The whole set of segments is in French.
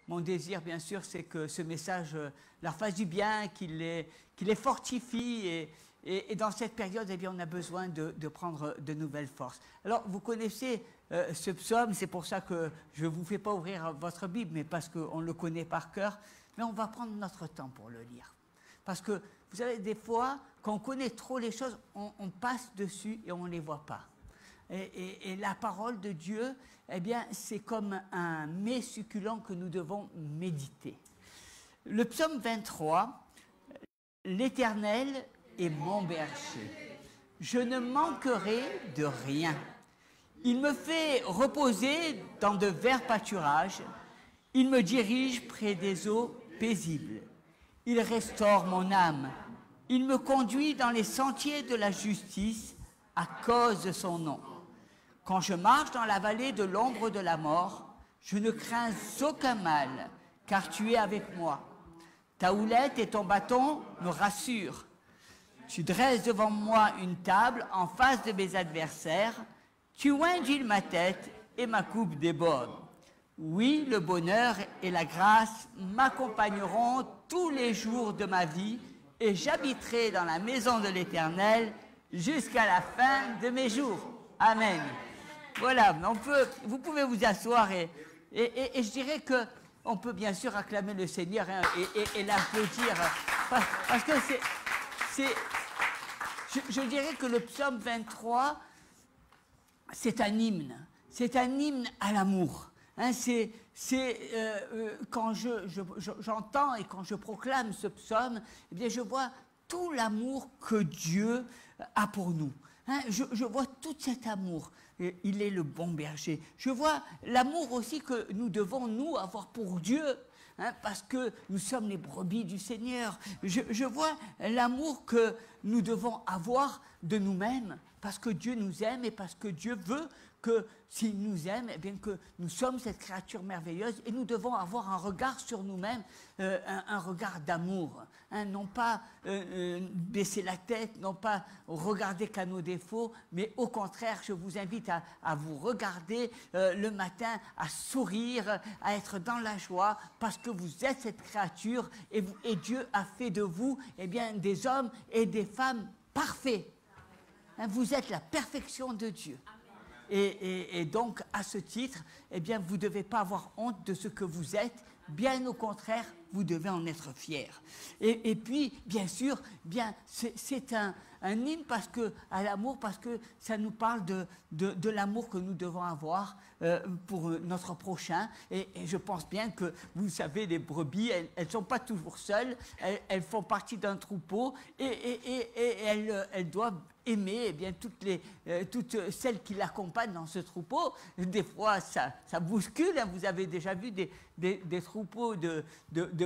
mon désir, bien sûr, c'est que ce message leur fasse du bien, qu'il les fortifie. Et dans cette période, eh bien, on a besoin de prendre de nouvelles forces. Alors, vous connaissez ce psaume, c'est pour ça que je ne vous fais pas ouvrir votre Bible, mais parce qu'on le connaît par cœur. Mais on va prendre notre temps pour le lire. Parce que, vous savez, des fois, quand on connaît trop les choses, on passe dessus et on ne les voit pas. Et la parole de Dieu, eh bien, c'est comme un mets succulent que nous devons méditer. Le psaume 23, « L'Éternel est mon berger. Je ne manquerai de rien. Il me fait reposer dans de verts pâturages. Il me dirige près des eaux paisibles. Il restaure mon âme. Il me conduit dans les sentiers de la justice à cause de son nom. Quand je marche dans la vallée de l'ombre de la mort, je ne crains aucun mal, car tu es avec moi. Ta houlette et ton bâton me rassurent. Tu dresses devant moi une table en face de mes adversaires. Tu oingues ma tête et ma coupe déborde. Oui, le bonheur et la grâce m'accompagneront tous les jours de ma vie et j'habiterai dans la maison de l'Éternel jusqu'à la fin de mes jours. Amen. Voilà, vous pouvez vous asseoir et je dirais qu'on peut bien sûr acclamer le Seigneur et l'applaudir parce que je dirais que le psaume 23, c'est un hymne à l'amour. Hein, quand j'entends et quand je proclame ce psaume, eh bien je vois tout l'amour que Dieu a pour nous. Hein, je vois tout cet amour. Il est le bon berger. Je vois l'amour aussi que nous devons, nous, avoir pour Dieu, hein, parce que nous sommes les brebis du Seigneur. Je vois l'amour que nous devons avoir de nous-mêmes, parce que Dieu nous aime et parce que Dieu veut que s'il nous aime, eh bien que nous sommes cette créature merveilleuse et nous devons avoir un regard sur nous-mêmes, un regard d'amour, hein, non pas baisser la tête, non pas regarder qu'à nos défauts, mais au contraire, je vous invite à vous regarder le matin, à sourire, à être dans la joie, parce que vous êtes cette créature et Dieu a fait de vous, eh bien, des hommes et des femmes parfaits. Hein, vous êtes la perfection de Dieu. Et donc, à ce titre, eh bien, vous ne devez pas avoir honte de ce que vous êtes. Bien au contraire, vous devez en être fiers. Et puis, bien sûr, c'est un hymne à l'amour, parce que ça nous parle de l'amour que nous devons avoir pour notre prochain. Et je pense bien que, vous savez, les brebis, elles ne sont pas toujours seules. Elles font partie d'un troupeau et elles doivent aimer eh bien, toutes celles qui l'accompagnent dans ce troupeau. Des fois, ça bouscule. Hein. Vous avez déjà vu des troupeaux de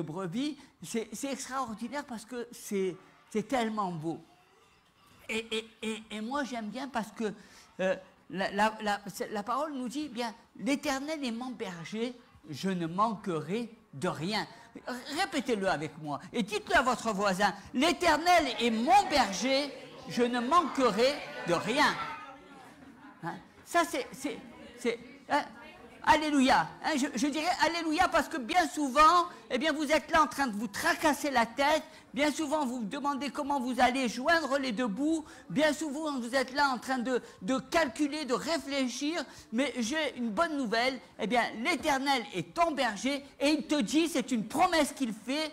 brebis. C'est extraordinaire parce que c'est tellement beau. Et moi, j'aime bien parce que la parole nous dit, bien, l'Éternel est mon berger, je ne manquerai de rien. Répétez-le avec moi et dites-le à votre voisin, l'Éternel est mon berger, je ne manquerai de rien. Hein? Ça, hein? Alléluia. Hein? Je dirais Alléluia parce que bien souvent, eh bien, vous êtes là en train de vous tracasser la tête. Bien souvent, vous vous demandez comment vous allez joindre les deux bouts. Bien souvent, vous êtes là en train de calculer, de réfléchir. Mais j'ai une bonne nouvelle. Eh bien, l'Éternel est ton berger et il te dit, c'est une promesse qu'il fait,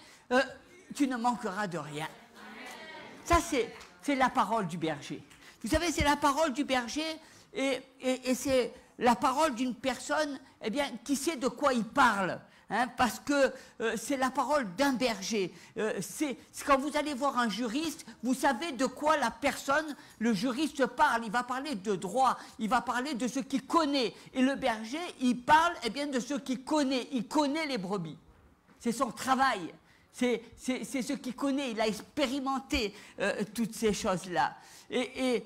tu ne manqueras de rien. Ça, c'est la parole du berger. Vous savez, c'est la parole du berger et c'est la parole d'une personne eh bien, qui sait de quoi il parle. Hein, parce que c'est la parole d'un berger. C'est quand vous allez voir un juriste, vous savez de quoi la personne, le juriste parle. Il va parler de droit, il va parler de ce qu'il connaît. Et le berger, il parle eh bien, de ce qu'il connaît. Il connaît les brebis. C'est son travail. C'est ce qu'il connaît, il a expérimenté toutes ces choses-là. Et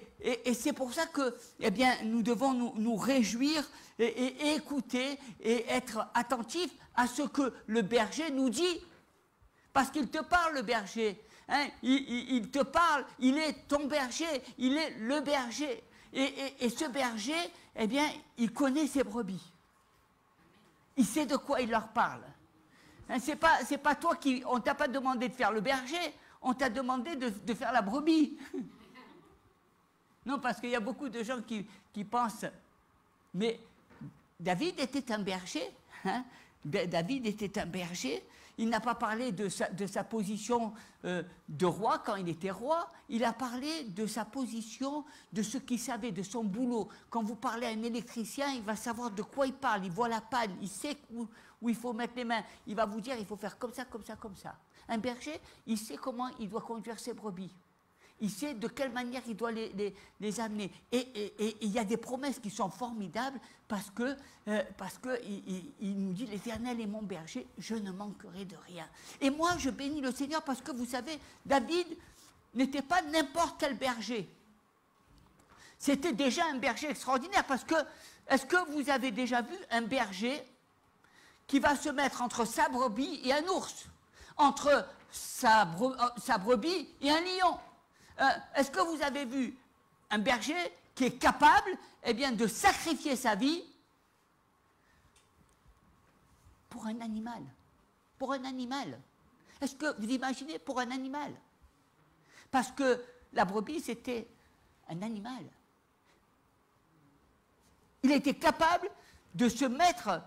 c'est pour ça que, eh bien, nous devons nous réjouir et écouter et être attentifs à ce que le berger nous dit. Parce qu'il te parle, le berger. Hein, il te parle, il est ton berger, il est le berger. Et ce berger, eh bien, il connaît ses brebis. Il sait de quoi il leur parle. Hein, c'est pas toi qui... On ne t'a pas demandé de faire le berger, on t'a demandé de faire la brebis. Non, parce qu'il y a beaucoup de gens qui pensent... Mais David était un berger. Hein? David était un berger. Il n'a pas parlé de sa position de roi quand il était roi. Il a parlé de sa position, de ce qu'il savait, de son boulot. Quand vous parlez à un électricien, il va savoir de quoi il parle. Il voit la panne, il sait où il faut mettre les mains. Il va vous dire, il faut faire comme ça, comme ça, comme ça. Un berger, il sait comment il doit conduire ses brebis. Il sait de quelle manière il doit les amener. Et il y a des promesses qui sont formidables parce que il nous dit, l'Éternel est mon berger, je ne manquerai de rien. Et moi, je bénis le Seigneur parce que vous savez, David n'était pas n'importe quel berger. C'était déjà un berger extraordinaire parce que, est-ce que vous avez déjà vu un berger qui va se mettre entre sa brebis et un ours, entre sa brebis et un lion? Est-ce que vous avez vu un berger qui est capable de sacrifier sa vie pour un animal? Pour un animal. Est-ce que vous imaginez pour un animal? Parce que la brebis, c'était un animal. Il était capable de se mettre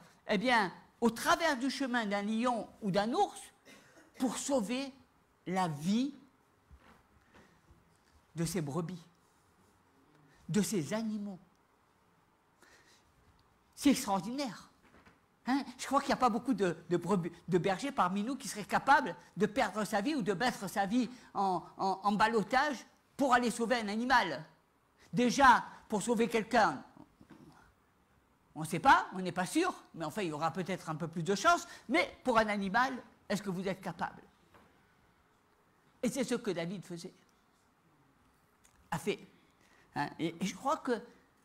au travers du chemin d'un lion ou d'un ours pour sauver la vie de ces brebis, de ces animaux. C'est extraordinaire. Hein? Je crois qu'il n'y a pas beaucoup de bergers parmi nous qui seraient capables de perdre sa vie ou de mettre sa vie en ballottage pour aller sauver un animal. Déjà, pour sauver quelqu'un, on ne sait pas, on n'est pas sûr, mais enfin, il y aura peut-être un peu plus de chance, mais pour un animal, est-ce que vous êtes capable? Et c'est ce que David faisait. A fait. Hein, et je crois que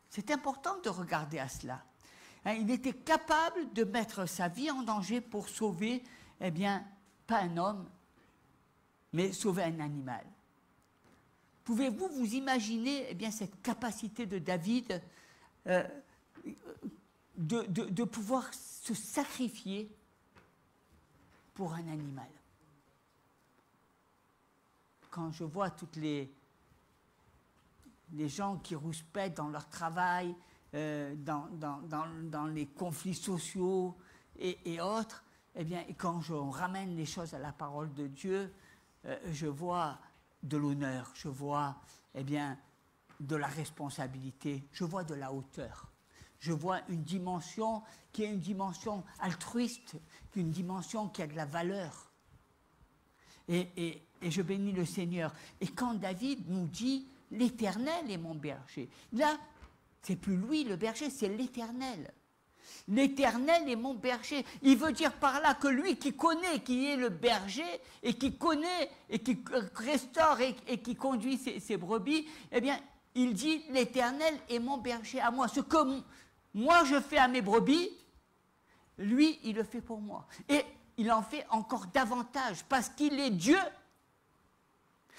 c'est important de regarder à cela. Hein, il était capable de mettre sa vie en danger pour sauver, pas un homme, mais sauver un animal. Pouvez-vous vous imaginer cette capacité de David de pouvoir se sacrifier pour un animal? Quand je vois toutes les gens qui rouspètent dans leur travail, dans les conflits sociaux et autres, et quand on ramène les choses à la parole de Dieu, je vois de l'honneur, je vois de la responsabilité, je vois de la hauteur. Je vois une dimension qui est une dimension altruiste, une dimension qui a de la valeur. Et je bénis le Seigneur. Et quand David nous dit « l'Éternel est mon berger », là, c'est plus lui le berger, c'est l'Éternel. L'Éternel est mon berger. Il veut dire par là que lui qui connaît, qui est le berger, et qui connaît, et qui restaure, et qui conduit ses brebis, il dit « l'Éternel est mon berger à moi ». Ce que moi je fais à mes brebis, lui, il le fait pour moi. Et il en fait encore davantage, parce qu'il est Dieu.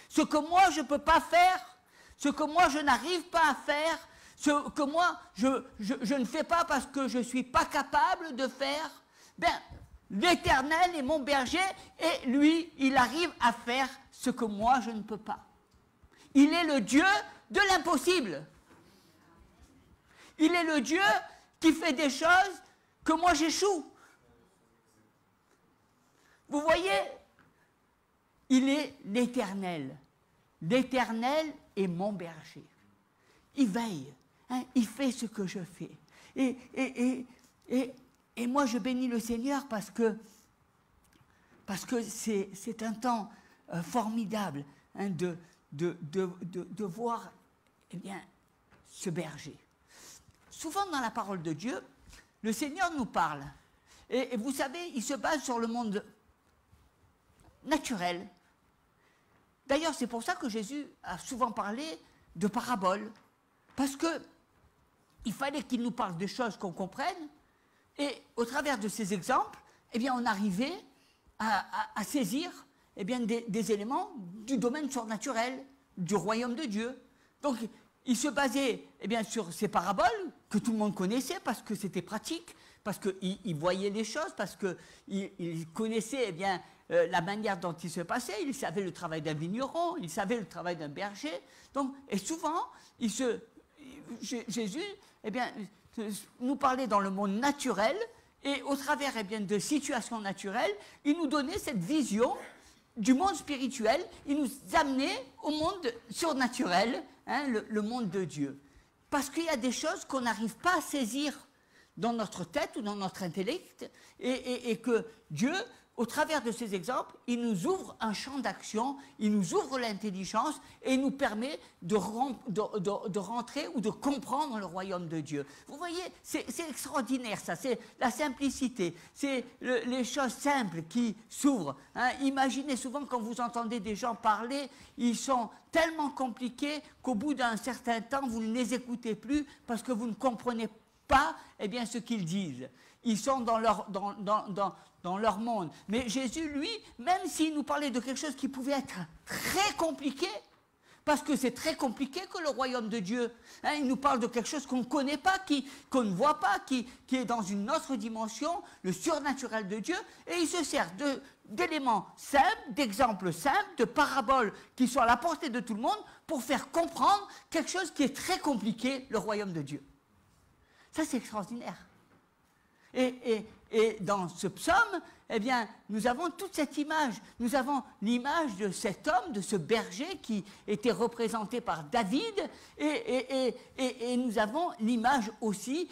Ce que moi je ne peux pas faire, ce que moi je n'arrive pas à faire, ce que moi je ne fais pas parce que je ne suis pas capable de faire, l'Éternel est mon berger et lui, il arrive à faire ce que moi je ne peux pas. Il est le Dieu de l'impossible. Il est le Dieu qui fait des choses que moi j'échoue. Vous voyez, il est l'Éternel. L'Éternel est mon berger. Il veille, hein, il fait ce que je fais. Et moi, je bénis le Seigneur parce que c'est un temps formidable hein, de voir ce berger. Souvent dans la parole de Dieu, le Seigneur nous parle. Et vous savez, il se base sur le monde naturel. D'ailleurs, c'est pour ça que Jésus a souvent parlé de paraboles. Parce qu'il fallait qu'il nous parle de choses qu'on comprenne. Et au travers de ces exemples, on arrivait à saisir des éléments du domaine surnaturel, du royaume de Dieu. Donc, il se basait sur ces paraboles que tout le monde connaissait parce que c'était pratique, parce qu'il voyait les choses, parce qu'il connaissait la manière dont il se passait, il savait le travail d'un vigneron, il savait le travail d'un berger. Donc, et souvent, Jésus nous parlait dans le monde naturel, et au travers de situations naturelles, il nous donnait cette vision du monde spirituel, il nous amenait au monde surnaturel, le monde de Dieu. Parce qu'il y a des choses qu'on n'arrive pas à saisir dans notre tête ou dans notre intellect, et que Dieu, au travers de ces exemples, il nous ouvre un champ d'action, il nous ouvre l'intelligence et il nous permet de rentrer ou de comprendre le royaume de Dieu. Vous voyez, c'est extraordinaire ça, c'est la simplicité, c'est les choses simples qui s'ouvrent. Imaginez souvent quand vous entendez des gens parler, ils sont tellement compliqués qu'au bout d'un certain temps, vous ne les écoutez plus parce que vous ne comprenez pas ce qu'ils disent. Ils sont dans leur monde. Mais Jésus, lui, même s'il nous parlait de quelque chose qui pouvait être très compliqué, parce que c'est très compliqué que le royaume de Dieu, il nous parle de quelque chose qu'on ne connaît pas, qu'on ne voit pas, qui est dans une autre dimension, le surnaturel de Dieu, et il se sert d'éléments simples, d'exemples simples, de paraboles qui sont à la portée de tout le monde, pour faire comprendre quelque chose qui est très compliqué, le royaume de Dieu. Ça, c'est extraordinaire. Et dans ce psaume, nous avons toute cette image. Nous avons l'image de cet homme, de ce berger qui était représenté par David, et nous avons l'image aussi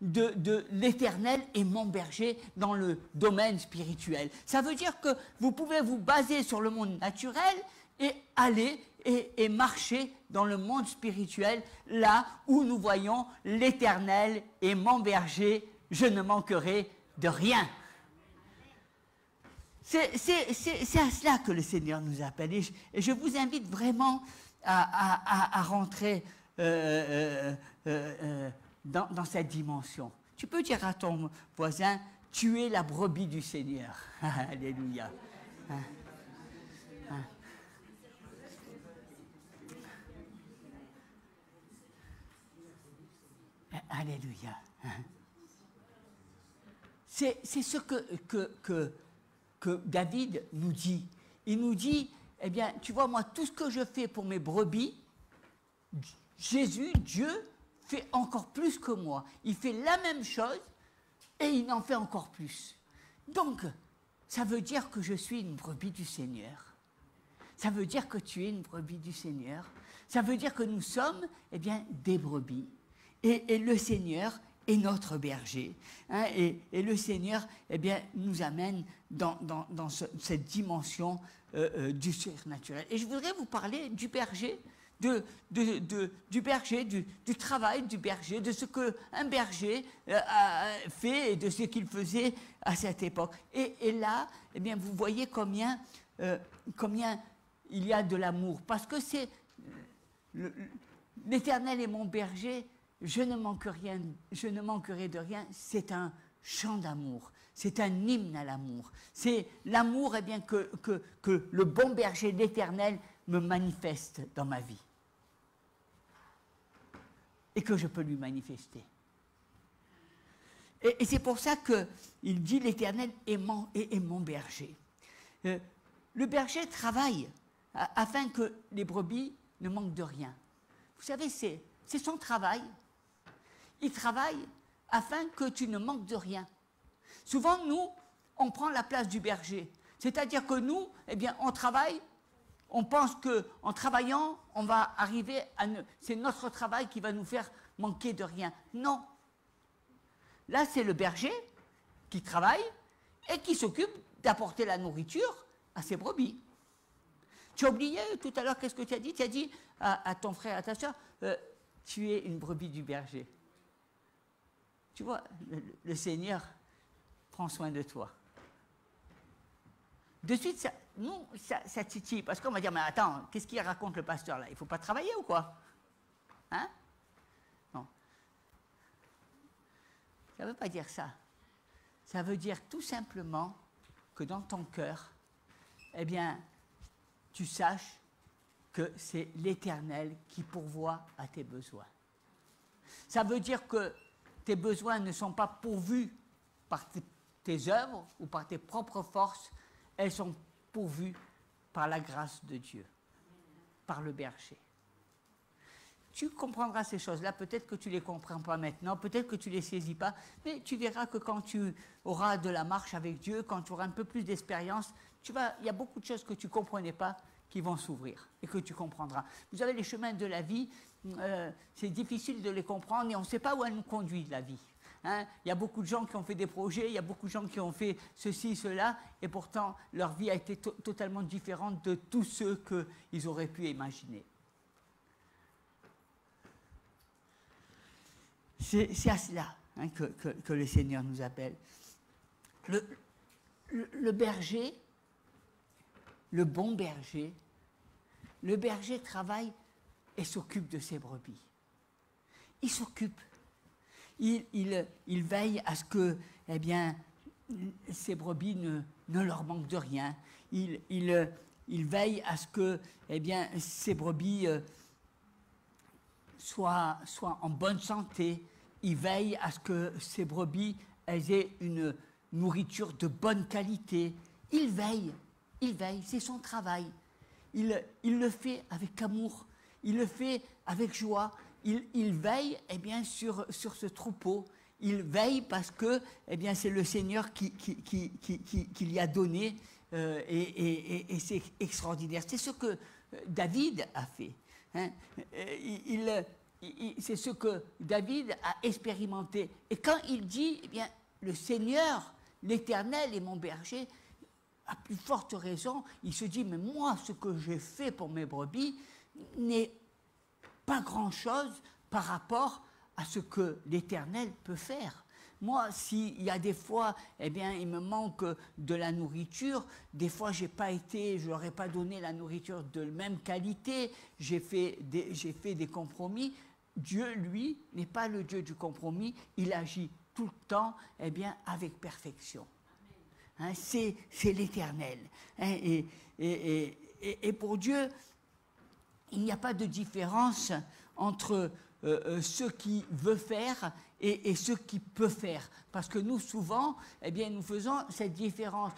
de l'Éternel et mon berger dans le domaine spirituel. Ça veut dire que vous pouvez vous baser sur le monde naturel et aller et marcher dans le monde spirituel, là où nous voyons l'Éternel et mon berger, je ne manquerai de rien. C'est à cela que le Seigneur nous appelle. Et je vous invite vraiment à rentrer dans cette dimension. Tu peux dire à ton voisin, tu es la brebis du Seigneur. Alléluia. Alléluia. C'est ce que David nous dit. Il nous dit, tu vois, moi, tout ce que je fais pour mes brebis, Jésus, Dieu, fait encore plus que moi. Il fait la même chose et il en fait encore plus. Donc, ça veut dire que je suis une brebis du Seigneur. Ça veut dire que tu es une brebis du Seigneur. Ça veut dire que nous sommes, des brebis. Et le Seigneur est notre berger. Et le Seigneur, nous amène dans cette dimension du surnaturel. Et je voudrais vous parler du berger, du berger, du travail du berger, de ce qu'un berger fait et de ce qu'il faisait à cette époque. Et là, vous voyez combien il y a de l'amour. Parce que c'est l'Éternel est mon berger, je ne manquerai de rien. C'est un chant d'amour. C'est un hymne à l'amour. C'est l'amour que le bon berger, l'Éternel, me manifeste dans ma vie. Et que je peux lui manifester. Et c'est pour ça qu'il dit l'Éternel est mon berger. Le berger travaille afin que les brebis ne manquent de rien. Vous savez, c'est son travail. Il travaille afin que tu ne manques de rien. Souvent, nous, on prend la place du berger. C'est-à-dire que nous, on travaille, on pense qu'en travaillant, on va arriver à... C'est notre travail qui va nous faire manquer de rien. Non. Là, c'est le berger qui travaille et qui s'occupe d'apporter la nourriture à ses brebis. Tu as oublié tout à l'heure, qu'est-ce que tu as dit? Tu as dit à ton frère, à ta soeur, tu es une brebis du berger. Tu vois, le Seigneur prend soin de toi. De suite, ça titille, parce qu'on va dire, mais attends, qu'est-ce qu'il raconte le pasteur là? Il ne faut pas travailler ou quoi? Hein? Non. Ça ne veut pas dire ça. Ça veut dire tout simplement que dans ton cœur, tu saches que c'est l'Éternel qui pourvoit à tes besoins. Ça veut dire que tes besoins ne sont pas pourvus par tes œuvres ou par tes propres forces, elles sont pourvues par la grâce de Dieu, par le berger. Tu comprendras ces choses-là, peut-être que tu ne les comprends pas maintenant, peut-être que tu ne les saisis pas, mais tu verras que quand tu auras de la marche avec Dieu, quand tu auras un peu plus d'expérience, il y a beaucoup de choses que tu ne comprenais pas qui vont s'ouvrir et que tu comprendras. Vous avez les chemins de la vie, c'est difficile de les comprendre et on ne sait pas où elle nous conduit, la vie. Hein, il y a beaucoup de gens qui ont fait des projets, il y a beaucoup de gens qui ont fait ceci, cela, et pourtant leur vie a été totalement différente de tous ceux qu'ils auraient pu imaginer. C'est à cela que le Seigneur nous appelle. Le berger, le bon berger, le berger travaille et s'occupe de ses brebis. Il s'occupe. Il veille à ce que, eh bien, ces brebis ne leur manquent de rien. Il veille à ce que, eh bien, ces brebis soient en bonne santé. Il veille à ce que ces brebis aient une nourriture de bonne qualité. Il veille, c'est son travail. Il le fait avec amour, il le fait avec joie. Il veille eh bien, sur ce troupeau. Il veille parce que eh bien, c'est le Seigneur qui l'y a donné et c'est extraordinaire. C'est ce que David a fait. Hein. C'est ce que David a expérimenté. Et quand il dit, eh bien, le Seigneur, l'Éternel est mon berger, à plus forte raison, il se dit, mais moi, ce que j'ai fait pour mes brebis n'est pas grand-chose par rapport à ce que l'Éternel peut faire. Moi, s'il y a des fois, eh bien, il me manque de la nourriture, des fois, je n'aurais pas donné la nourriture de même qualité, j'ai fait des compromis. Dieu, lui, n'est pas le Dieu du compromis, il agit tout le temps, eh bien, avec perfection. Hein, c'est l'Éternel. Hein, et pour Dieu, il n'y a pas de différence entre ce qu'il veut faire et ce qu'il peut faire. Parce que nous, souvent, eh bien, nous faisons cette différence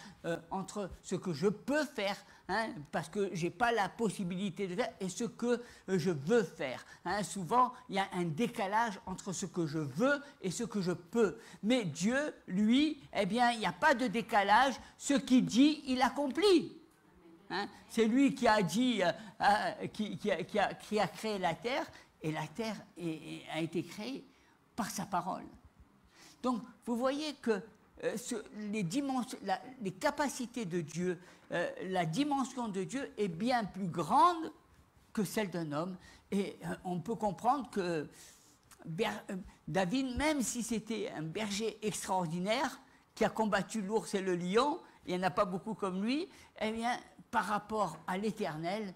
entre ce que je peux faire, hein, parce que je n'ai pas la possibilité de faire, et ce que je veux faire. Hein. Souvent, il y a un décalage entre ce que je veux et ce que je peux. Mais Dieu, lui, eh bien, il n'y a pas de décalage. Ce qu'il dit, il accomplit. Hein. C'est lui qui a dit, qui a créé la terre, et la terre a été créée par sa parole. Donc, vous voyez que les capacités de Dieu, la dimension de Dieu est bien plus grande que celle d'un homme. Et on peut comprendre que David, même si c'était un berger extraordinaire, qui a combattu l'ours et le lion, il n'y en a pas beaucoup comme lui, eh bien, par rapport à l'Éternel,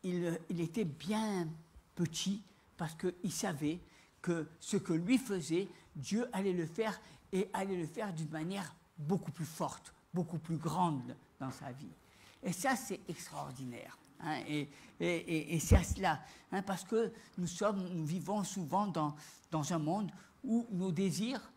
il était bien petit parce qu'il savait que ce que lui faisait, Dieu allait le faire et allait le faire d'une manière beaucoup plus forte, beaucoup plus grande dans sa vie. Et ça, c'est extraordinaire. Hein, et c'est à cela, hein, parce que nous vivons souvent dans un monde où nos désirs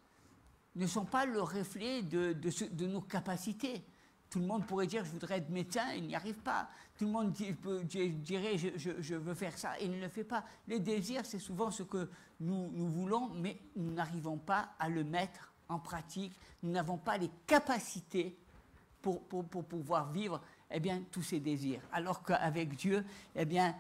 ne sont pas le reflet de nos capacités. Tout le monde pourrait dire, je voudrais être médecin, il n'y arrive pas. Tout le monde dirait, je veux faire ça, et il ne le fait pas. Les désirs, c'est souvent ce que nous voulons, mais nous n'arrivons pas à le mettre en pratique. Nous n'avons pas les capacités pour pouvoir vivre eh bien, tous ces désirs. Alors qu'avec Dieu, eh bien,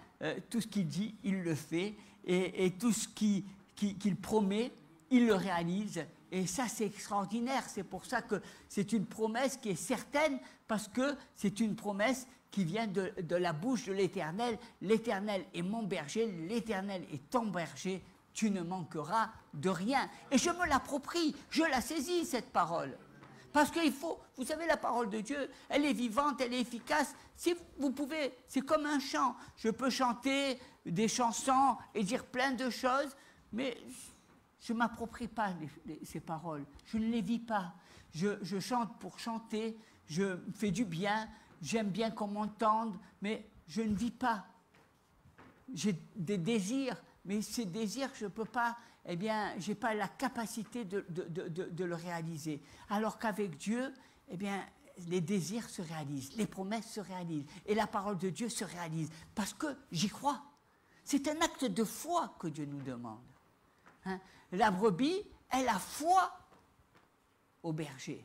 tout ce qu'il dit, il le fait, et tout ce qu'il promet, il le réalise. Et ça, c'est extraordinaire. C'est pour ça que c'est une promesse qui est certaine, parce que c'est une promesse qui vient de la bouche de l'Éternel. L'Éternel est mon berger, l'Éternel est ton berger, tu ne manqueras de rien. Et je me l'approprie, je la saisis, cette parole. Parce qu'il faut, vous savez, la parole de Dieu, elle est vivante, elle est efficace. Si vous pouvez, c'est comme un chant. Je peux chanter des chansons et dire plein de choses, mais je ne m'approprie pas ces paroles, je ne les vis pas. Je chante pour chanter, je fais du bien, j'aime bien qu'on m'entende, mais je ne vis pas. J'ai des désirs, mais ces désirs, je ne peux pas, eh bien, je n'ai pas la capacité de le réaliser. Alors qu'avec Dieu, eh bien, les désirs se réalisent, les promesses se réalisent, et la parole de Dieu se réalise, parce que j'y crois. C'est un acte de foi que Dieu nous demande. Hein? La brebis, elle a foi au berger.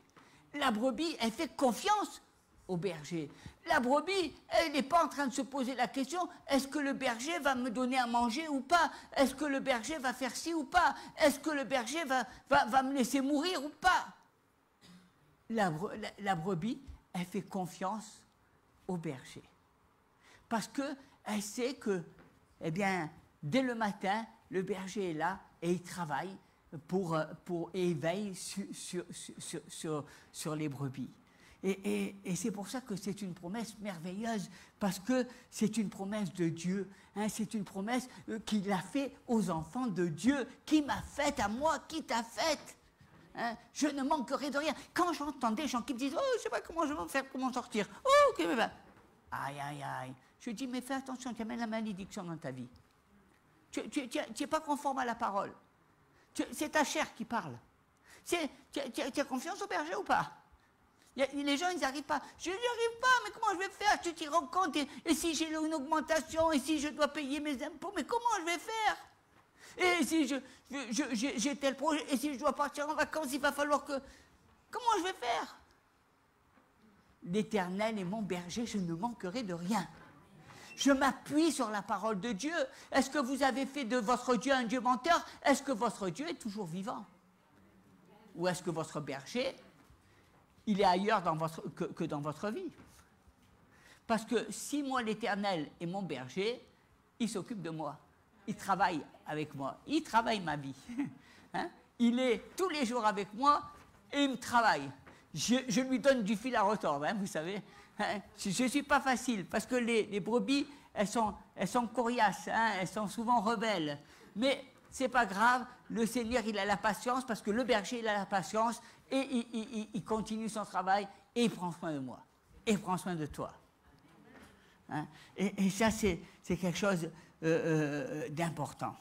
La brebis, elle fait confiance au berger. La brebis, elle n'est pas en train de se poser la question, est-ce que le berger va me donner à manger ou pas? Est-ce que le berger va faire ci ou pas? Est-ce que le berger va me laisser mourir ou pas? La brebis, elle fait confiance au berger. Parce qu'elle sait que, eh bien, dès le matin, le berger est là et il travaille et il veille sur les brebis. Et c'est pour ça que c'est une promesse merveilleuse, parce que c'est une promesse de Dieu. Hein, c'est une promesse qu'il a faite aux enfants de Dieu, qui m'a faite à moi, qui t'a faite. Hein, je ne manquerai de rien. Quand j'entends des gens qui me disent « Oh, je ne sais pas comment je vais faire pour m'en sortir. Oh, ok, ben, aïe, aïe, aïe. » Je dis « Mais fais attention, tu amènes la malédiction dans ta vie. Tu n'es pas conforme à la parole. C'est ta chair qui parle. Tu as confiance au berger ou pas? Les gens, ils n'arrivent pas. Je n'y arrive pas, mais comment je vais faire? Tu t'y rends compte? Et si j'ai une augmentation? Et si je dois payer mes impôts? Mais comment je vais faire? Et si j'ai tel projet? Et si je dois partir en vacances, il va falloir que... Comment je vais faire? L'Éternel est mon berger, je ne manquerai de rien. Je m'appuie sur la parole de Dieu. Est-ce que vous avez fait de votre Dieu un Dieu menteur? Est-ce que votre Dieu est toujours vivant? Ou est-ce que votre berger, il est ailleurs que dans votre vie? Parce que si moi, l'Éternel, est mon berger, il s'occupe de moi. Il travaille avec moi. Il travaille ma vie. Hein? Il est tous les jours avec moi et il me travaille. Je lui donne du fil à retordre, hein, vous savez. Hein? Je ne suis pas facile, parce que les brebis, elles sont coriaces, hein, elles sont souvent rebelles. Mais ce n'est pas grave, le Seigneur, il a la patience, parce que le berger, il a la patience, et il continue son travail, et il prend soin de moi, et il prend soin de toi. Hein? Et ça, c'est quelque chose d'important.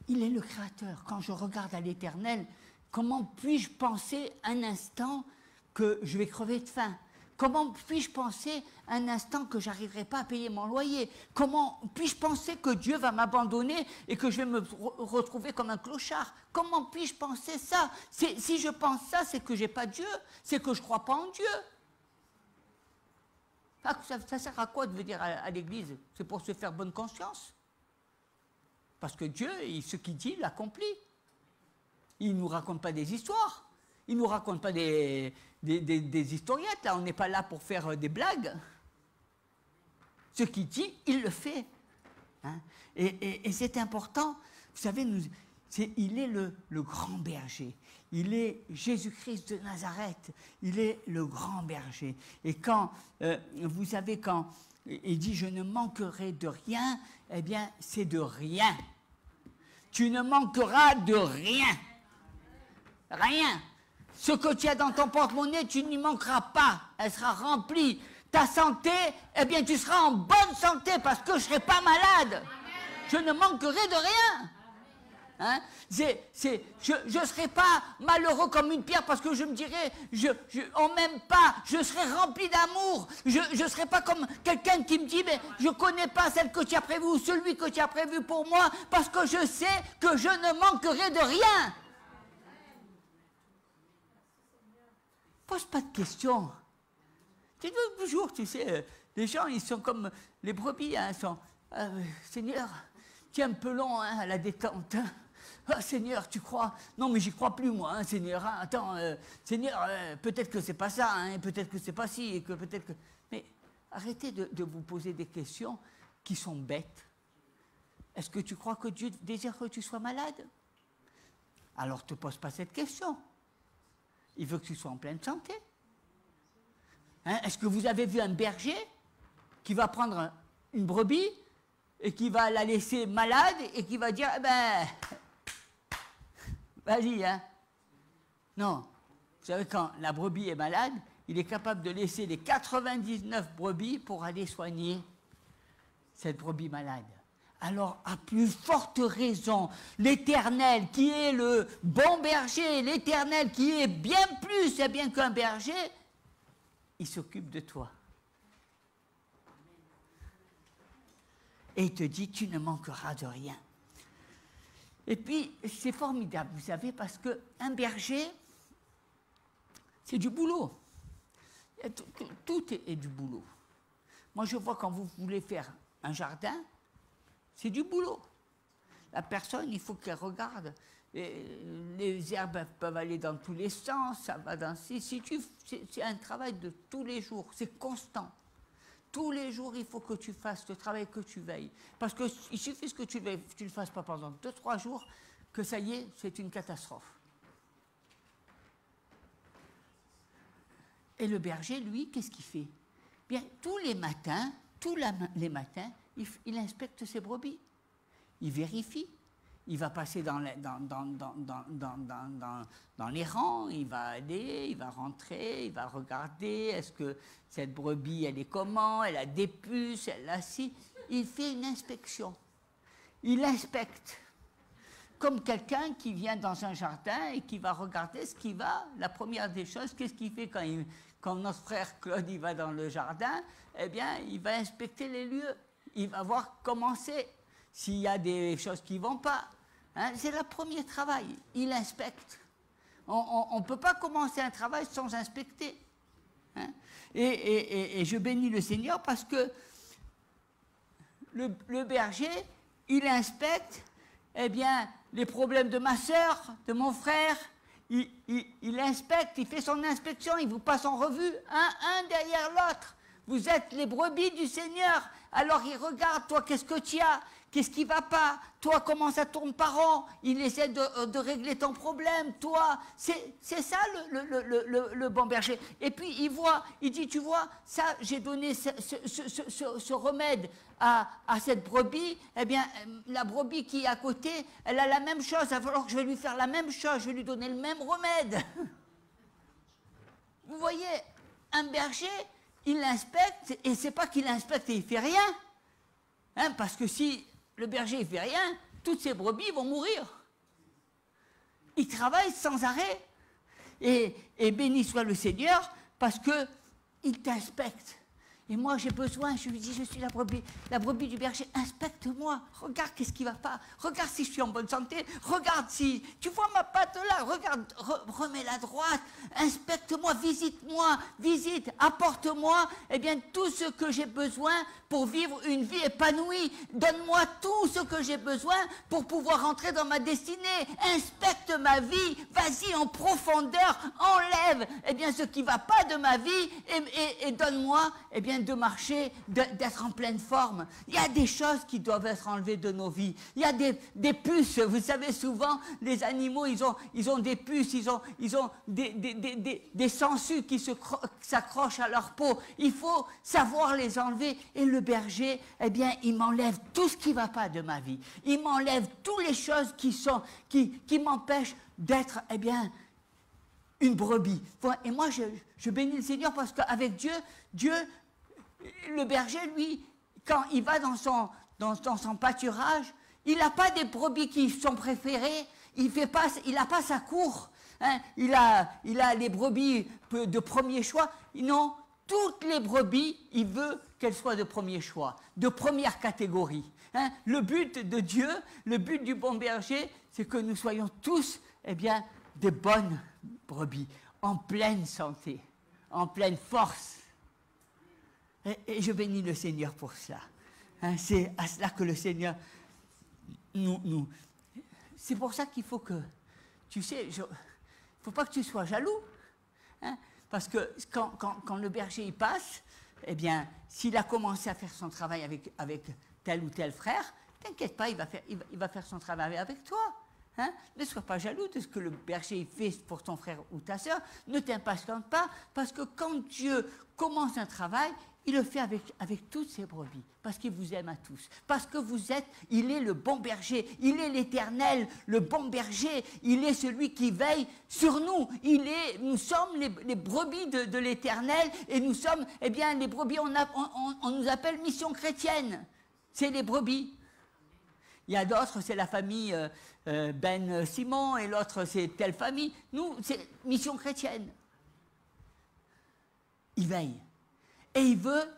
Il est le Créateur. Quand je regarde à l'Éternel, comment puis-je penser un instant que je vais crever de faim? Comment puis-je penser un instant que je n'arriverai pas à payer mon loyer? Comment puis-je penser que Dieu va m'abandonner et que je vais me retrouver comme un clochard? Comment puis-je penser ça? Si je pense ça, c'est que je n'ai pas Dieu, c'est que je ne crois pas en Dieu. Ça sert à quoi de venir à l'église? C'est pour se faire bonne conscience. Parce que Dieu, ce qu'il dit, il l'accomplit. Il ne nous raconte pas des histoires. Il ne nous raconte pas des historiettes. Là, on n'est pas là pour faire des blagues. Ce qu'il dit, il le fait. Hein? Et c'est important. Vous savez, il est le grand berger. Il est Jésus-Christ de Nazareth. Il est le grand berger. Et quand, vous savez, quand il dit « je ne manquerai de rien », eh bien, c'est de rien. Tu ne manqueras de rien. Rien. Ce que tu as dans ton porte-monnaie, tu n'y manqueras pas. Elle sera remplie. Ta santé, eh bien, tu seras en bonne santé parce que je ne serai pas malade. Je ne manquerai de rien. Hein? Je ne serai pas malheureux comme une pierre parce que je me dirai, on m'aime pas, je serai rempli d'amour. Je ne serai pas comme quelqu'un qui me dit, mais je ne connais pas celle que tu as prévue ou celui que tu as prévu pour moi parce que je sais que je ne manquerai de rien. Pose pas de questions. Toujours, tu sais, les gens, ils sont comme les brebis, hein, Seigneur, tu es un peu long hein, à la détente. Hein. Ah, Seigneur, tu crois? Non, mais j'y crois plus, moi, hein, Seigneur. Hein, attends, Seigneur, peut-être que c'est pas ça, hein, peut-être que c'est pas ci, et que peut-être que... Mais arrêtez de vous poser des questions qui sont bêtes. Est-ce que tu crois que Dieu désire que tu sois malade? Alors, ne te pose pas cette question. Il veut que tu sois en pleine santé. Hein, est-ce que vous avez vu un berger qui va prendre une brebis et qui va la laisser malade et qui va dire, eh ben, vas-y, hein. Non. Vous savez, quand la brebis est malade, il est capable de laisser les 99 brebis pour aller soigner cette brebis malade. alors à plus forte raison, l'Éternel qui est le bon berger, l'Éternel qui est bien plus et bien qu'un berger, il s'occupe de toi. Et il te dit, tu ne manqueras de rien. Et puis, c'est formidable, vous savez, parce qu'un berger, c'est du boulot. Tout est du boulot. Moi, je vois quand vous voulez faire un jardin, c'est du boulot. La personne, il faut qu'elle regarde. Les herbes peuvent aller dans tous les sens, ça va dans... C'est un travail de tous les jours, c'est constant. Tous les jours, il faut que tu fasses le travail, que tu veilles. Parce qu'il suffit que tu ne le fasses pas pendant 2-3 jours, que ça y est, c'est une catastrophe. Et le berger, lui, qu'est-ce qu'il fait? Bien, tous les matins, il inspecte ses brebis. Il vérifie. Il va passer dans les rangs, il va aller, il va rentrer, il va regarder, est-ce que cette brebis, elle est comment, elle a des puces, elle a ci. Il fait une inspection. Il inspecte. Comme quelqu'un qui vient dans un jardin et qui va regarder ce qui va. La première des choses, qu'est-ce qu'il fait quand notre frère Claude il va dans le jardin? Eh bien, il va inspecter les lieux. Il va voir comment c'est, s'il y a des choses qui ne vont pas. Hein, c'est le premier travail. Il inspecte. On ne peut pas commencer un travail sans inspecter. Hein. Et je bénis le Seigneur parce que le berger, il inspecte, eh bien, les problèmes de ma sœur, de mon frère. Il inspecte, il fait son inspection, il vous passe en revue, un derrière l'autre. Vous êtes les brebis du Seigneur. Alors il regarde, toi, qu'est-ce que tu as? Qu'est-ce qui ne va pas? Toi, comment ça tourne par an? Il essaie de régler ton problème. Toi, c'est ça le bon berger. Et puis il voit, il dit, tu vois, ça, j'ai donné ce remède à cette brebis. Eh bien, la brebis qui est à côté, elle a la même chose. Alors que je vais lui faire la même chose, je vais lui donner le même remède. Vous voyez, un berger, il inspecte, et c'est pas qu'il inspecte et il ne fait rien. Hein, parce que si le berger ne fait rien, toutes ses brebis vont mourir. Il travaille sans arrêt. Et béni soit le Seigneur, parce qu'il t'inspecte. Et moi, j'ai besoin, je lui dis, je suis la brebis du berger, inspecte-moi, regarde qu'est-ce qui ne va pas, regarde si je suis en bonne santé, regarde si, tu vois ma patte là, regarde, remets-la droite, inspecte-moi, visite, apporte-moi, eh bien, tout ce que j'ai besoin pour vivre une vie épanouie, donne-moi tout ce que j'ai besoin pour pouvoir entrer dans ma destinée, inspecte ma vie, vas-y en profondeur, enlève, eh bien, ce qui ne va pas de ma vie et donne-moi, eh bien, de marcher, d'être en pleine forme. Il y a des choses qui doivent être enlevées de nos vies. Il y a des puces. Vous savez, souvent, les animaux, ils ont des puces, ils ont des sangsues qui s'accrochent à leur peau. Il faut savoir les enlever. Et le berger, eh bien, il m'enlève tout ce qui ne va pas de ma vie. Il m'enlève toutes les choses qui m'empêchent d'être, eh bien, une brebis. Et moi, je bénis le Seigneur parce qu'avec Dieu, le berger, lui, quand il va dans son pâturage, il n'a pas des brebis qui sont préférées, il n'a pas sa cour, hein, il a les brebis de premier choix. Non, toutes les brebis, il veut qu'elles soient de premier choix, de première catégorie. Hein. Le but de Dieu, le but du bon berger, c'est que nous soyons tous, eh bien, des bonnes brebis, en pleine santé, en pleine force. Et je bénis le Seigneur pour cela. Hein, c'est à cela que le Seigneur nous... C'est pour ça qu'il faut que... Tu sais, il ne faut pas que tu sois jaloux. Hein, parce que quand le berger y passe, eh bien, s'il a commencé à faire son travail avec tel ou tel frère, t'inquiète pas, il va faire son travail avec toi. Hein? Ne sois pas jaloux de ce que le berger fait pour ton frère ou ta sœur. Ne t'impatiente pas, parce que quand Dieu commence un travail, il le fait avec toutes ses brebis, parce qu'il vous aime à tous. Parce que il est le bon berger, il est l'Éternel, le bon berger, il est celui qui veille sur nous. Nous sommes les brebis de l'Éternel, et nous sommes, eh bien, les brebis, on nous appelle mission chrétienne. C'est les brebis. Il y a d'autres, c'est la famille Ben Simon, et l'autre, c'est telle famille. Nous, c'est mission chrétienne. Il veille. Et il veut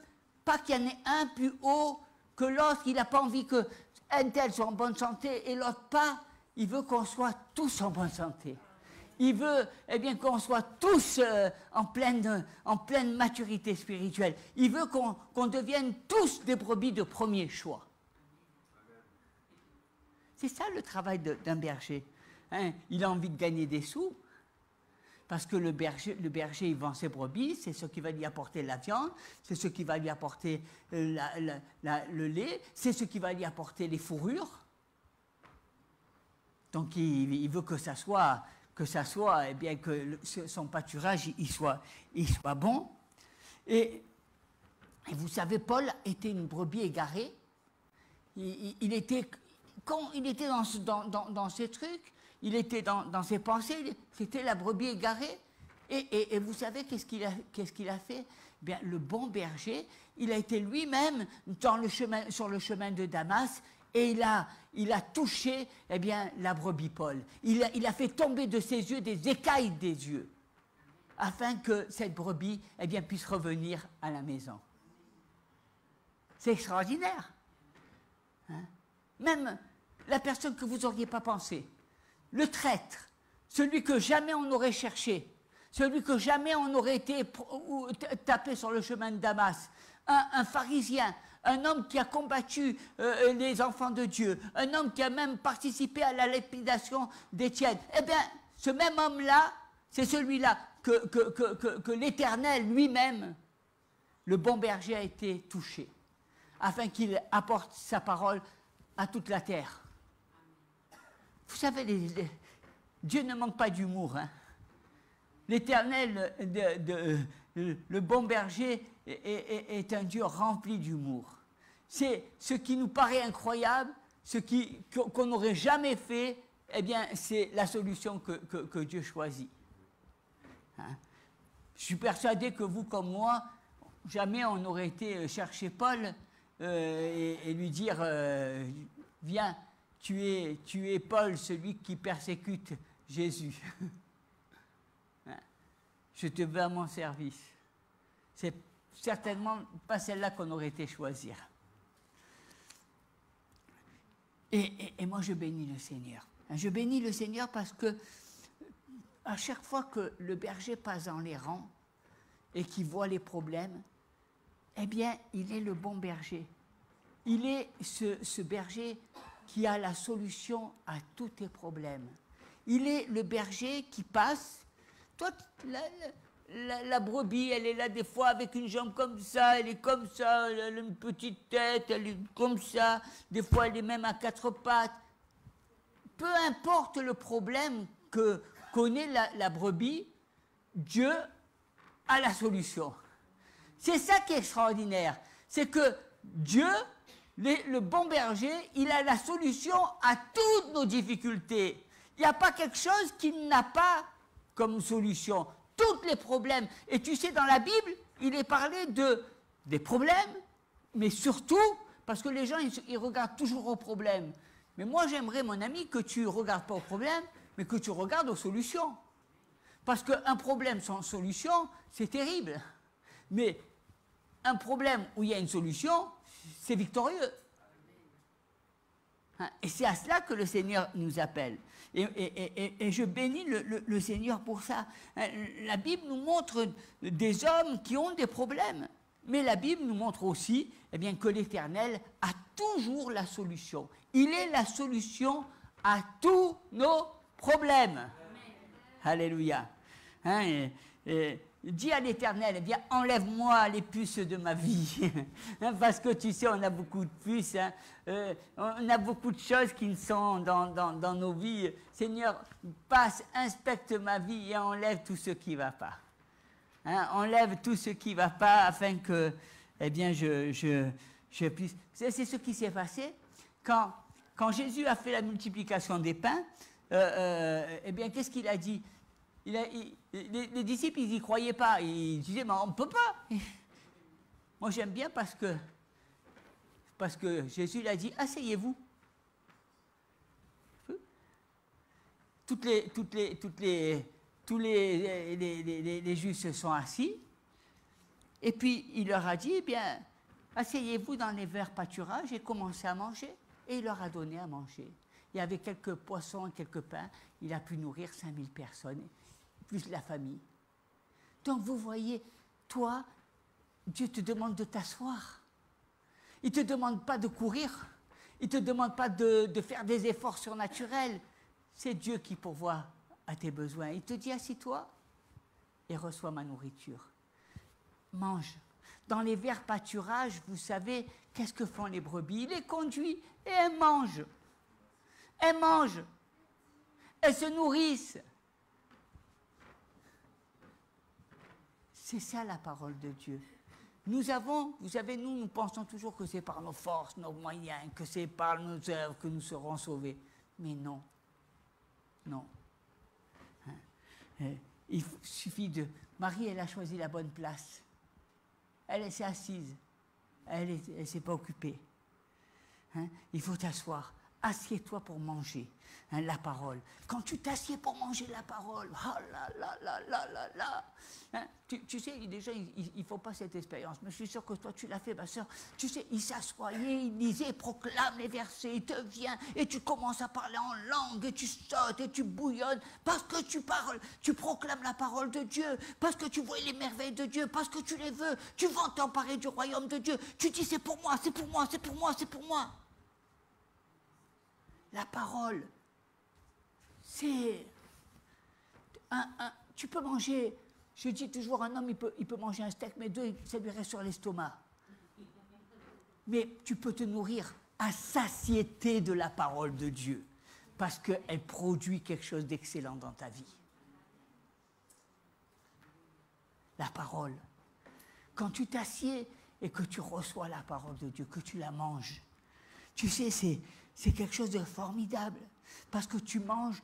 pas qu'il y en ait un plus haut que l'autre. Il n'a pas envie qu'un tel soit en bonne santé et l'autre pas. Il veut qu'on soit tous en bonne santé. Il veut qu'on soit tous en pleine maturité spirituelle. Il veut qu'on devienne tous des brebis de premier choix. C'est ça le travail d'un berger. Hein, il a envie de gagner des sous, parce que le berger il vend ses brebis, c'est ce qui va lui apporter la viande, c'est ce qui va lui apporter le lait, c'est ce qui va lui apporter les fourrures. Donc il veut que ça soit que son pâturage il soit bon. Et vous savez, Paul était une brebis égarée. Quand il était dans ses trucs, il était dans ses pensées, c'était la brebis égarée. Et vous savez qu'est-ce qu'il a fait? Bien, le bon berger, il a été lui-même sur le chemin de Damas, et il a touché la brebis Paul. Il a fait tomber de ses yeux des écailles des yeux, afin que cette brebis puisse revenir à la maison. C'est extraordinaire. Hein? Même la personne que vous n'auriez pas pensé, le traître, celui que jamais on n'aurait cherché, celui que jamais on aurait été tapé sur le chemin de Damas, un pharisien, un homme qui a combattu les enfants de Dieu, un homme qui a même participé à la lapidation d'Étienne. Eh bien, ce même homme-là, c'est celui-là que l'Éternel lui-même, le bon berger, a été touché, afin qu'il apporte sa parole à toute la terre. Vous savez, Dieu ne manque pas d'humour. Hein. L'Éternel, le bon berger, est un Dieu rempli d'humour. C'est ce qui nous paraît incroyable, qu'on n'aurait jamais fait, c'est la solution que Dieu choisit. Hein? Je suis persuadé que vous, comme moi, jamais on n'aurait été chercher Paul et lui dire viens, tu es Paul, celui qui persécute Jésus. Je te veux à mon service. C'est certainement pas celle-là qu'on aurait été choisir. Et moi, je bénis le Seigneur. Je bénis le Seigneur parce que à chaque fois que le berger passe dans les rangs et qu'il voit les problèmes, il est le bon berger. Il est ce berger qui a la solution à tous tes problèmes. Il est le berger qui passe. Toi, la brebis, elle est là des fois avec une jambe comme ça, elle est comme ça, elle a une petite tête, elle est comme ça, des fois elle est même à quatre pattes. Peu importe le problème que connaît la brebis, Dieu a la solution. C'est ça qui est extraordinaire, c'est que Dieu, le bon berger, il a la solution à toutes nos difficultés. Il n'y a pas quelque chose qu'il n'a pas comme solution. Tous les problèmes. Et tu sais, dans la Bible, il est parlé des problèmes, mais surtout, parce que les gens, ils regardent toujours aux problèmes. Mais moi, j'aimerais, mon ami, que tu ne regardes pas aux problèmes, mais que tu regardes aux solutions. Parce qu'un problème sans solution, c'est terrible. Mais un problème où il y a une solution, c'est victorieux. Hein? Et c'est à cela que le Seigneur nous appelle. Et je bénis le Seigneur pour ça. La Bible nous montre des hommes qui ont des problèmes. Mais la Bible nous montre aussi que l'Éternel a toujours la solution. Il est la solution à tous nos problèmes. Amen. Alléluia. Hein, dis à l'Éternel, viens, enlève-moi les puces de ma vie. Parce que tu sais, on a beaucoup de puces, hein. On a beaucoup de choses qui sont dans nos vies. Seigneur, passe, inspecte ma vie et enlève tout ce qui ne va pas. Hein, enlève tout ce qui ne va pas afin que, je puisse... C'est ce qui s'est passé quand Jésus a fait la multiplication des pains. Qu'est-ce qu'il a dit? Les disciples, ils n'y croyaient pas. Ils disaient, mais on ne peut pas. Moi, j'aime bien parce que Jésus l'a dit, asseyez-vous. tous les Juifs se sont assis. Et puis, il leur a dit, eh bien, asseyez-vous dans les verts pâturages et commencez à manger. Et il leur a donné à manger. Et avec quelques poissons et quelques pains, il a pu nourrir 5000 personnes, plus la famille. Donc, vous voyez, toi, Dieu te demande de t'asseoir. Il ne te demande pas de courir. Il ne te demande pas de faire des efforts surnaturels. C'est Dieu qui pourvoit à tes besoins. Il te dit, assis-toi et reçois ma nourriture. Mange. Dans les verts pâturages, vous savez, qu'est-ce que font les brebis? Il les conduit et elles mangent. Elles mangent. Elles se nourrissent. C'est ça la parole de Dieu. Nous avons, vous savez, nous pensons toujours que c'est par nos forces, nos moyens, que c'est par nos œuvres que nous serons sauvés. Mais non. Non. Il suffit de... Marie, elle a choisi la bonne place. Elle s'est assise. Elle ne s'est pas occupée. Il faut t'asseoir. Assieds-toi pour manger la parole. Quand tu t'assieds pour manger la parole, oh là là là là là là. Tu sais, les gens, ils ne font pas cette expérience, mais je suis sûr que toi, tu l'as fait, ma soeur. Tu sais, il s'assoyait, il lisait, il proclame les versets, il te vient, et tu commences à parler en langue, et tu sautes, et tu bouillonnes, parce que tu parles, tu proclames la parole de Dieu, parce que tu vois les merveilles de Dieu, parce que tu les veux, tu veux t'emparer du royaume de Dieu. Tu dis, c'est pour moi, c'est pour moi, c'est pour moi, c'est pour moi. La parole, c'est... tu peux manger, je dis toujours, un homme, il peut manger un steak, mais deux, ça lui reste sur l'estomac. Mais tu peux te nourrir à satiété de la parole de Dieu, parce qu'elle produit quelque chose d'excellent dans ta vie. La parole. Quand tu t'assieds et que tu reçois la parole de Dieu, que tu la manges, tu sais, c'est quelque chose de formidable, parce que tu manges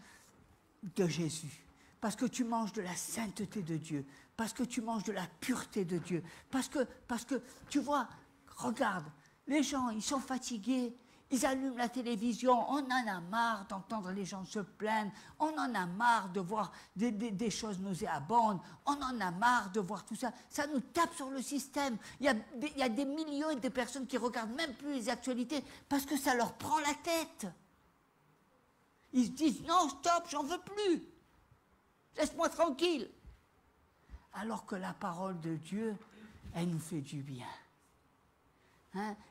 de Jésus, parce que tu manges de la sainteté de Dieu, parce que tu manges de la pureté de Dieu, parce que tu vois, regarde, les gens, ils sont fatigués, ils allument la télévision, on en a marre d'entendre les gens se plaindre, on en a marre de voir des choses nauséabondes, on en a marre de voir tout ça. Ça nous tape sur le système. Il y a des millions de personnes qui ne regardent même plus les actualités parce que ça leur prend la tête. Ils se disent, non, stop, j'en veux plus. Laisse-moi tranquille. Alors que la parole de Dieu, elle nous fait du bien.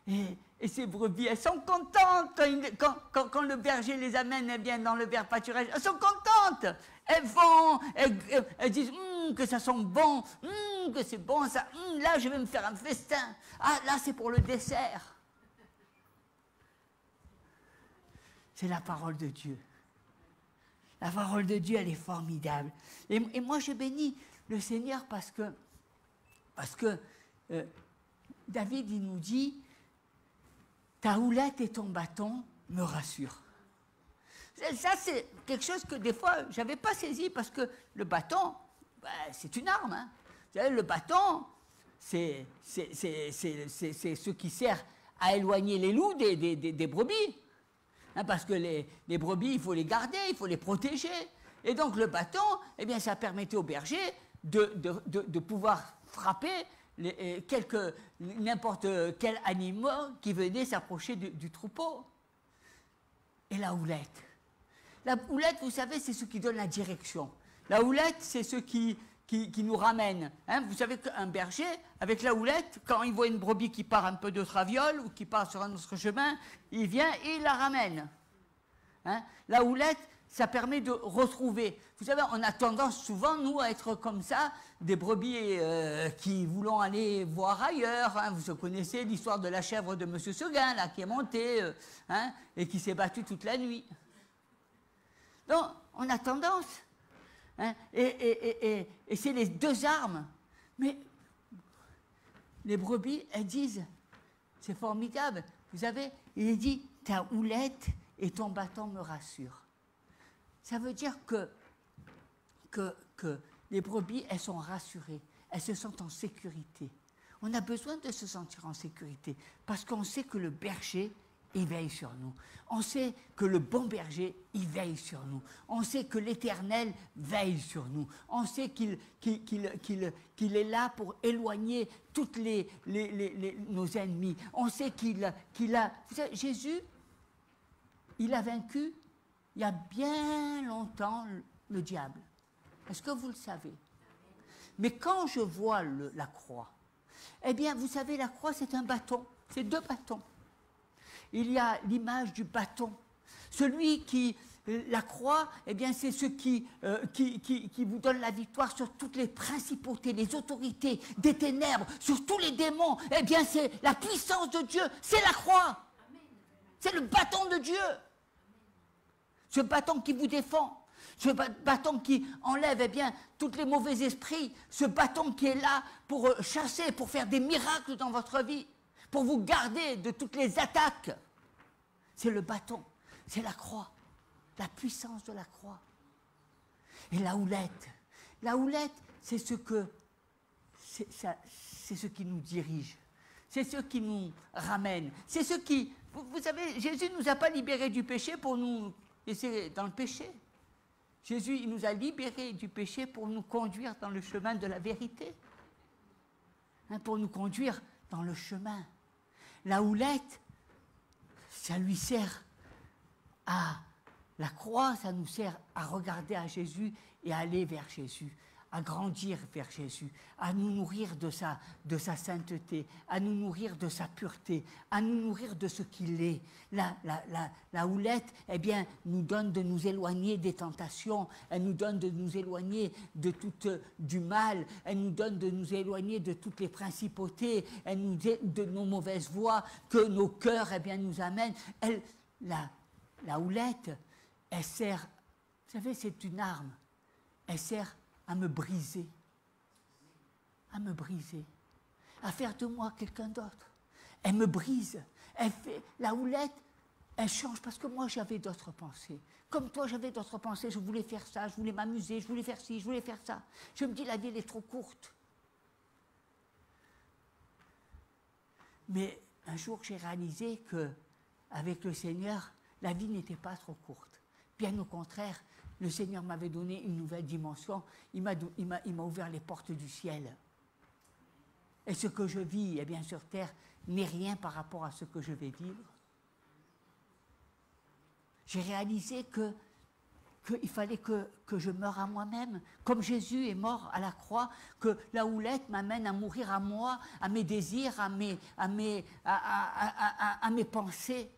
Et ces brebis, elles sont contentes quand le berger les amène dans le vert pâturage. Elles sont contentes. Elles vont, elles disent que ça sent bon, que c'est bon ça. Là, je vais me faire un festin. Ah, là, c'est pour le dessert. C'est la parole de Dieu. La parole de Dieu, elle est formidable. Et moi, je bénis le Seigneur parce que David, il nous dit, ta houlette et ton bâton me rassurent. Ça, c'est quelque chose que des fois, je n'avais pas saisi, parce que le bâton, c'est une arme. Hein. Vous savez, le bâton, c'est ce qui sert à éloigner les loups des brebis. Hein, parce que les brebis, il faut les garder, il faut les protéger. Et donc, le bâton, eh bien, ça permettait au berger de pouvoir frapper n'importe quel animal qui venait s'approcher du troupeau. Et la houlette. La houlette, vous savez, c'est ce qui donne la direction. La houlette, c'est ce qui nous ramène. Hein, vous savez qu'un berger, avec la houlette, quand il voit une brebis qui part un peu de traviole ou qui part sur un autre chemin, il vient et il la ramène. Hein, la houlette, ça permet de retrouver. Vous savez, on a tendance souvent, nous, à être comme ça, des brebis qui voulons aller voir ailleurs. Hein. Vous connaissez l'histoire de la chèvre de M. Seguin, là, qui est montée et qui s'est battue toute la nuit. Donc, on a tendance. Hein, et c'est les deux armes. Mais les brebis, elles disent, c'est formidable. Vous savez, il dit, ta houlette et ton bâton me rassurent. Ça veut dire que les brebis, elles sont rassurées, elles se sentent en sécurité. On a besoin de se sentir en sécurité parce qu'on sait que le berger il veille sur nous. On sait que le bon berger, il veille sur nous. On sait que l'Éternel veille sur nous. On sait qu'il est là pour éloigner tous nos ennemis. On sait qu'il a... Vous savez, Jésus, il a vaincu, il y a bien longtemps, le diable. Est-ce que vous le savez? Mais quand je vois la croix, eh bien, vous savez, la croix, c'est un bâton. C'est 2 bâtons. Il y a l'image du bâton. Celui qui, la croix, eh bien, c'est ce qui vous donne la victoire sur toutes les principautés, les autorités des ténèbres, sur tous les démons. Eh bien, c'est la puissance de Dieu, c'est la croix. C'est le bâton de Dieu. Ce bâton qui vous défend. Ce bâton qui enlève eh bien, tous les mauvais esprits, ce bâton qui est là pour chasser, pour faire des miracles dans votre vie, pour vous garder de toutes les attaques. C'est le bâton, c'est la croix, la puissance de la croix. Et la houlette, c'est ce qui nous dirige, c'est ce qui nous ramène, c'est ce qui... Vous savez, Jésus ne nous a pas libérés du péché pour nous laisser dans le péché. Jésus, il nous a libérés du péché pour nous conduire dans le chemin de la vérité. Pour nous conduire dans le chemin. La houlette, ça lui sert à la croix, ça nous sert à regarder à Jésus et à aller vers Jésus, à grandir vers Jésus, à nous nourrir de sa sainteté, à nous nourrir de sa pureté, à nous nourrir de ce qu'il est. La houlette, eh bien, nous donne de nous éloigner des tentations, elle nous donne de nous éloigner de du mal, elle nous donne de nous éloigner de toutes les principautés, elle nous dit de nos mauvaises voies que nos cœurs, eh bien, nous amènent. La houlette, elle sert, vous savez, c'est une arme, elle sert à me briser, à faire de moi quelqu'un d'autre. Elle me brise, la houlette, elle change parce que moi j'avais d'autres pensées. Comme toi j'avais d'autres pensées, je voulais faire ça, je voulais m'amuser, je voulais faire ci, je voulais faire ça. Je me dis la vie elle est trop courte. Mais un jour j'ai réalisé que avec le Seigneur, la vie n'était pas trop courte. Bien au contraire, le Seigneur m'avait donné une nouvelle dimension. Il m'a ouvert les portes du ciel. Et ce que je vis, eh bien, sur terre, n'est rien par rapport à ce que je vais vivre. J'ai réalisé qu'il fallait que je meure à moi-même, comme Jésus est mort à la croix, que la houlette m'amène à mourir à moi, à mes désirs, à mes pensées,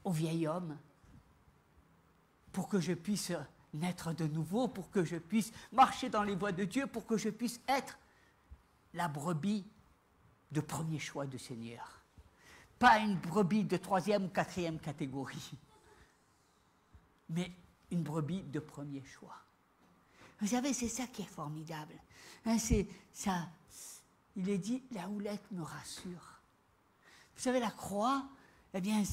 au vieil homme, pour que je puisse naître de nouveau, pour que je puisse marcher dans les voies de Dieu, pour que je puisse être la brebis de premier choix du Seigneur. Pas une brebis de 3e ou 4e catégorie, mais une brebis de premier choix. Vous savez, c'est ça qui est formidable. C'est ça. Il est dit, la houlette me rassure. Vous savez, la croix, eh bien,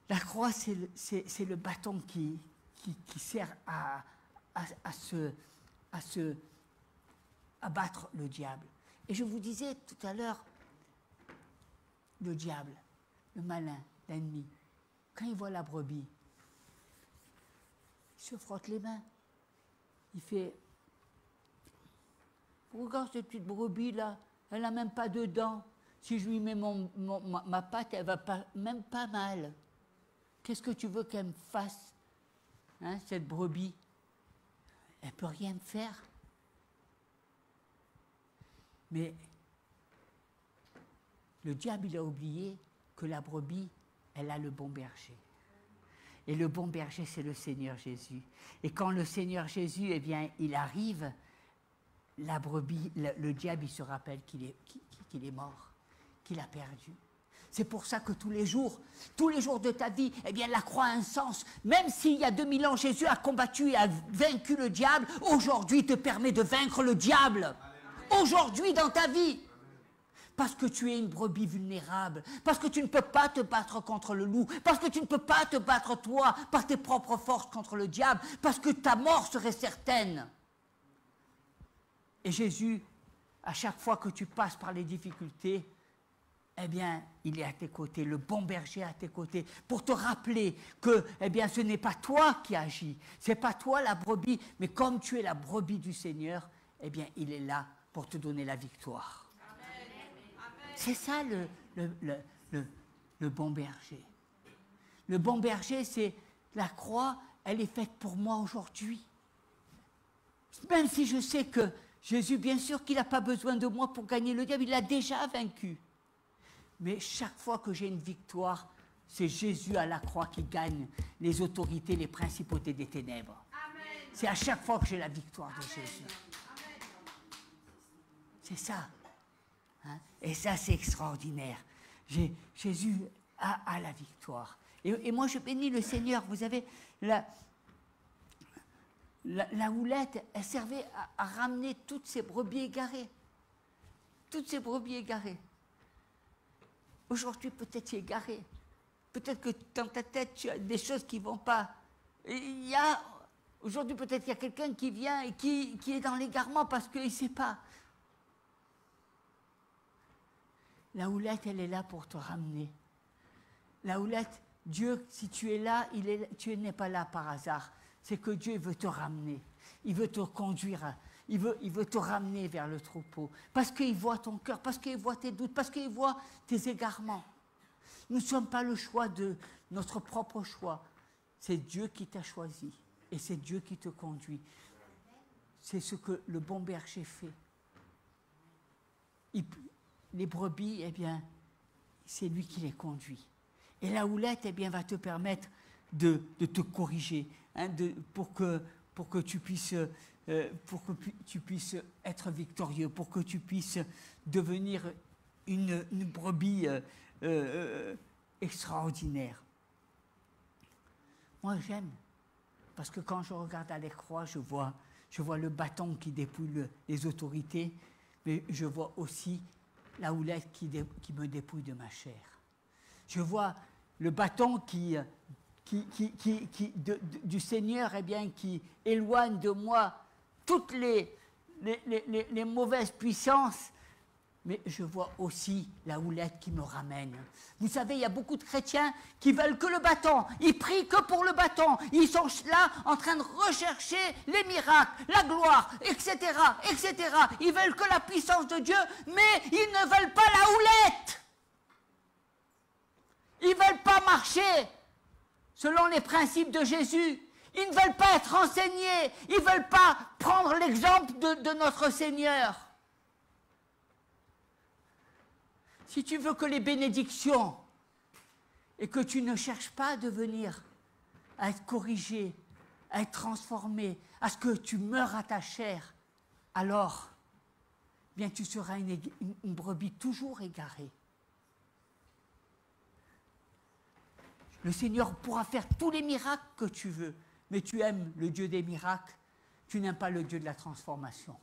la croix, c'est le bâton qui sert à battre le diable. Et je vous disais tout à l'heure, le diable, le malin, l'ennemi, quand il voit la brebis, il se frotte les mains. Il fait, regarde cette petite brebis là, elle n'a même pas de dents. Si je lui mets ma patte, elle va même pas mal. Qu'est-ce que tu veux qu'elle me fasse, cette brebis? Elle ne peut rien me faire. Mais le diable, il a oublié que la brebis, elle a le bon berger. Et le bon berger, c'est le Seigneur Jésus. Et quand le Seigneur Jésus, eh bien, il arrive, la brebis, le diable, il se rappelle qu'il est mort, qu'il a perdu. C'est pour ça que tous les jours de ta vie, eh bien, la croix a un sens. Même s'il y a 2000 ans, Jésus a combattu et a vaincu le diable, aujourd'hui te permet de vaincre le diable. Aujourd'hui dans ta vie. Parce que tu es une brebis vulnérable, parce que tu ne peux pas te battre contre le loup, parce que tu ne peux pas te battre toi par tes propres forces contre le diable, parce que ta mort serait certaine. Et Jésus, à chaque fois que tu passes par les difficultés, eh bien, il est à tes côtés, le bon berger à tes côtés, pour te rappeler que, eh bien, ce n'est pas toi qui agis, ce n'est pas toi la brebis, mais comme tu es la brebis du Seigneur, eh bien, il est là pour te donner la victoire. C'est ça le bon berger. Le bon berger, c'est la croix, elle est faite pour moi aujourd'hui. Même si je sais que Jésus, bien sûr qu'il n'a pas besoin de moi pour gagner le diable, il l'a déjà vaincu. Mais chaque fois que j'ai une victoire, c'est Jésus à la croix qui gagne les autorités, les principautés des ténèbres. C'est à chaque fois que j'ai la victoire de Jésus. C'est ça. Hein? Et ça, c'est extraordinaire. Jésus a la victoire. Et moi, je bénis le Seigneur. Vous savez, la houlette, elle servait à ramener toutes ces brebis égarées. Toutes ces brebis égarées. Aujourd'hui, peut-être tu es égaré. Peut-être que dans ta tête, tu as des choses qui ne vont pas. Aujourd'hui, peut-être qu'il y a quelqu'un qui vient et qui est dans l'égarement parce qu'il ne sait pas. La houlette, elle est là pour te ramener. La houlette, Dieu, si tu es là, tu n'es pas là par hasard. C'est que Dieu veut te ramener. Il veut te conduire. Il veut te ramener vers le troupeau. Parce qu'il voit ton cœur, parce qu'il voit tes doutes, parce qu'il voit tes égarements. Nous ne sommes pas le choix de notre propre choix. C'est Dieu qui t'a choisi. Et c'est Dieu qui te conduit. C'est ce que le bon berger fait. Les brebis, eh bien, c'est lui qui les conduit. Et la houlette, eh bien, va te permettre de te corriger, hein, pour que tu puisses être victorieux, pour que tu puisses devenir une brebis extraordinaire. Moi, j'aime, parce que quand je regarde à la croix, je vois le bâton qui dépouille les autorités, mais je vois aussi la houlette qui me dépouille de ma chair. Je vois le bâton du Seigneur, eh bien, qui éloigne de moi toutes les mauvaises puissances, mais je vois aussi la houlette qui me ramène. Vous savez, il y a beaucoup de chrétiens qui veulent que le bâton, ils prient que pour le bâton, ils sont là en train de rechercher les miracles, la gloire, etc., etc. Ils veulent que la puissance de Dieu, mais ils ne veulent pas la houlette. Ils ne veulent pas marcher selon les principes de Jésus. Ils ne veulent pas être enseignés. Ils ne veulent pas prendre l'exemple de notre Seigneur. Si tu veux que les bénédictions, et que tu ne cherches pas à devenir, à être corrigé, à être transformé, à ce que tu meurs à ta chair, alors, bien tu seras une brebis toujours égarée. Le Seigneur pourra faire tous les miracles que tu veux, mais tu aimes le Dieu des miracles, tu n'aimes pas le Dieu de la transformation.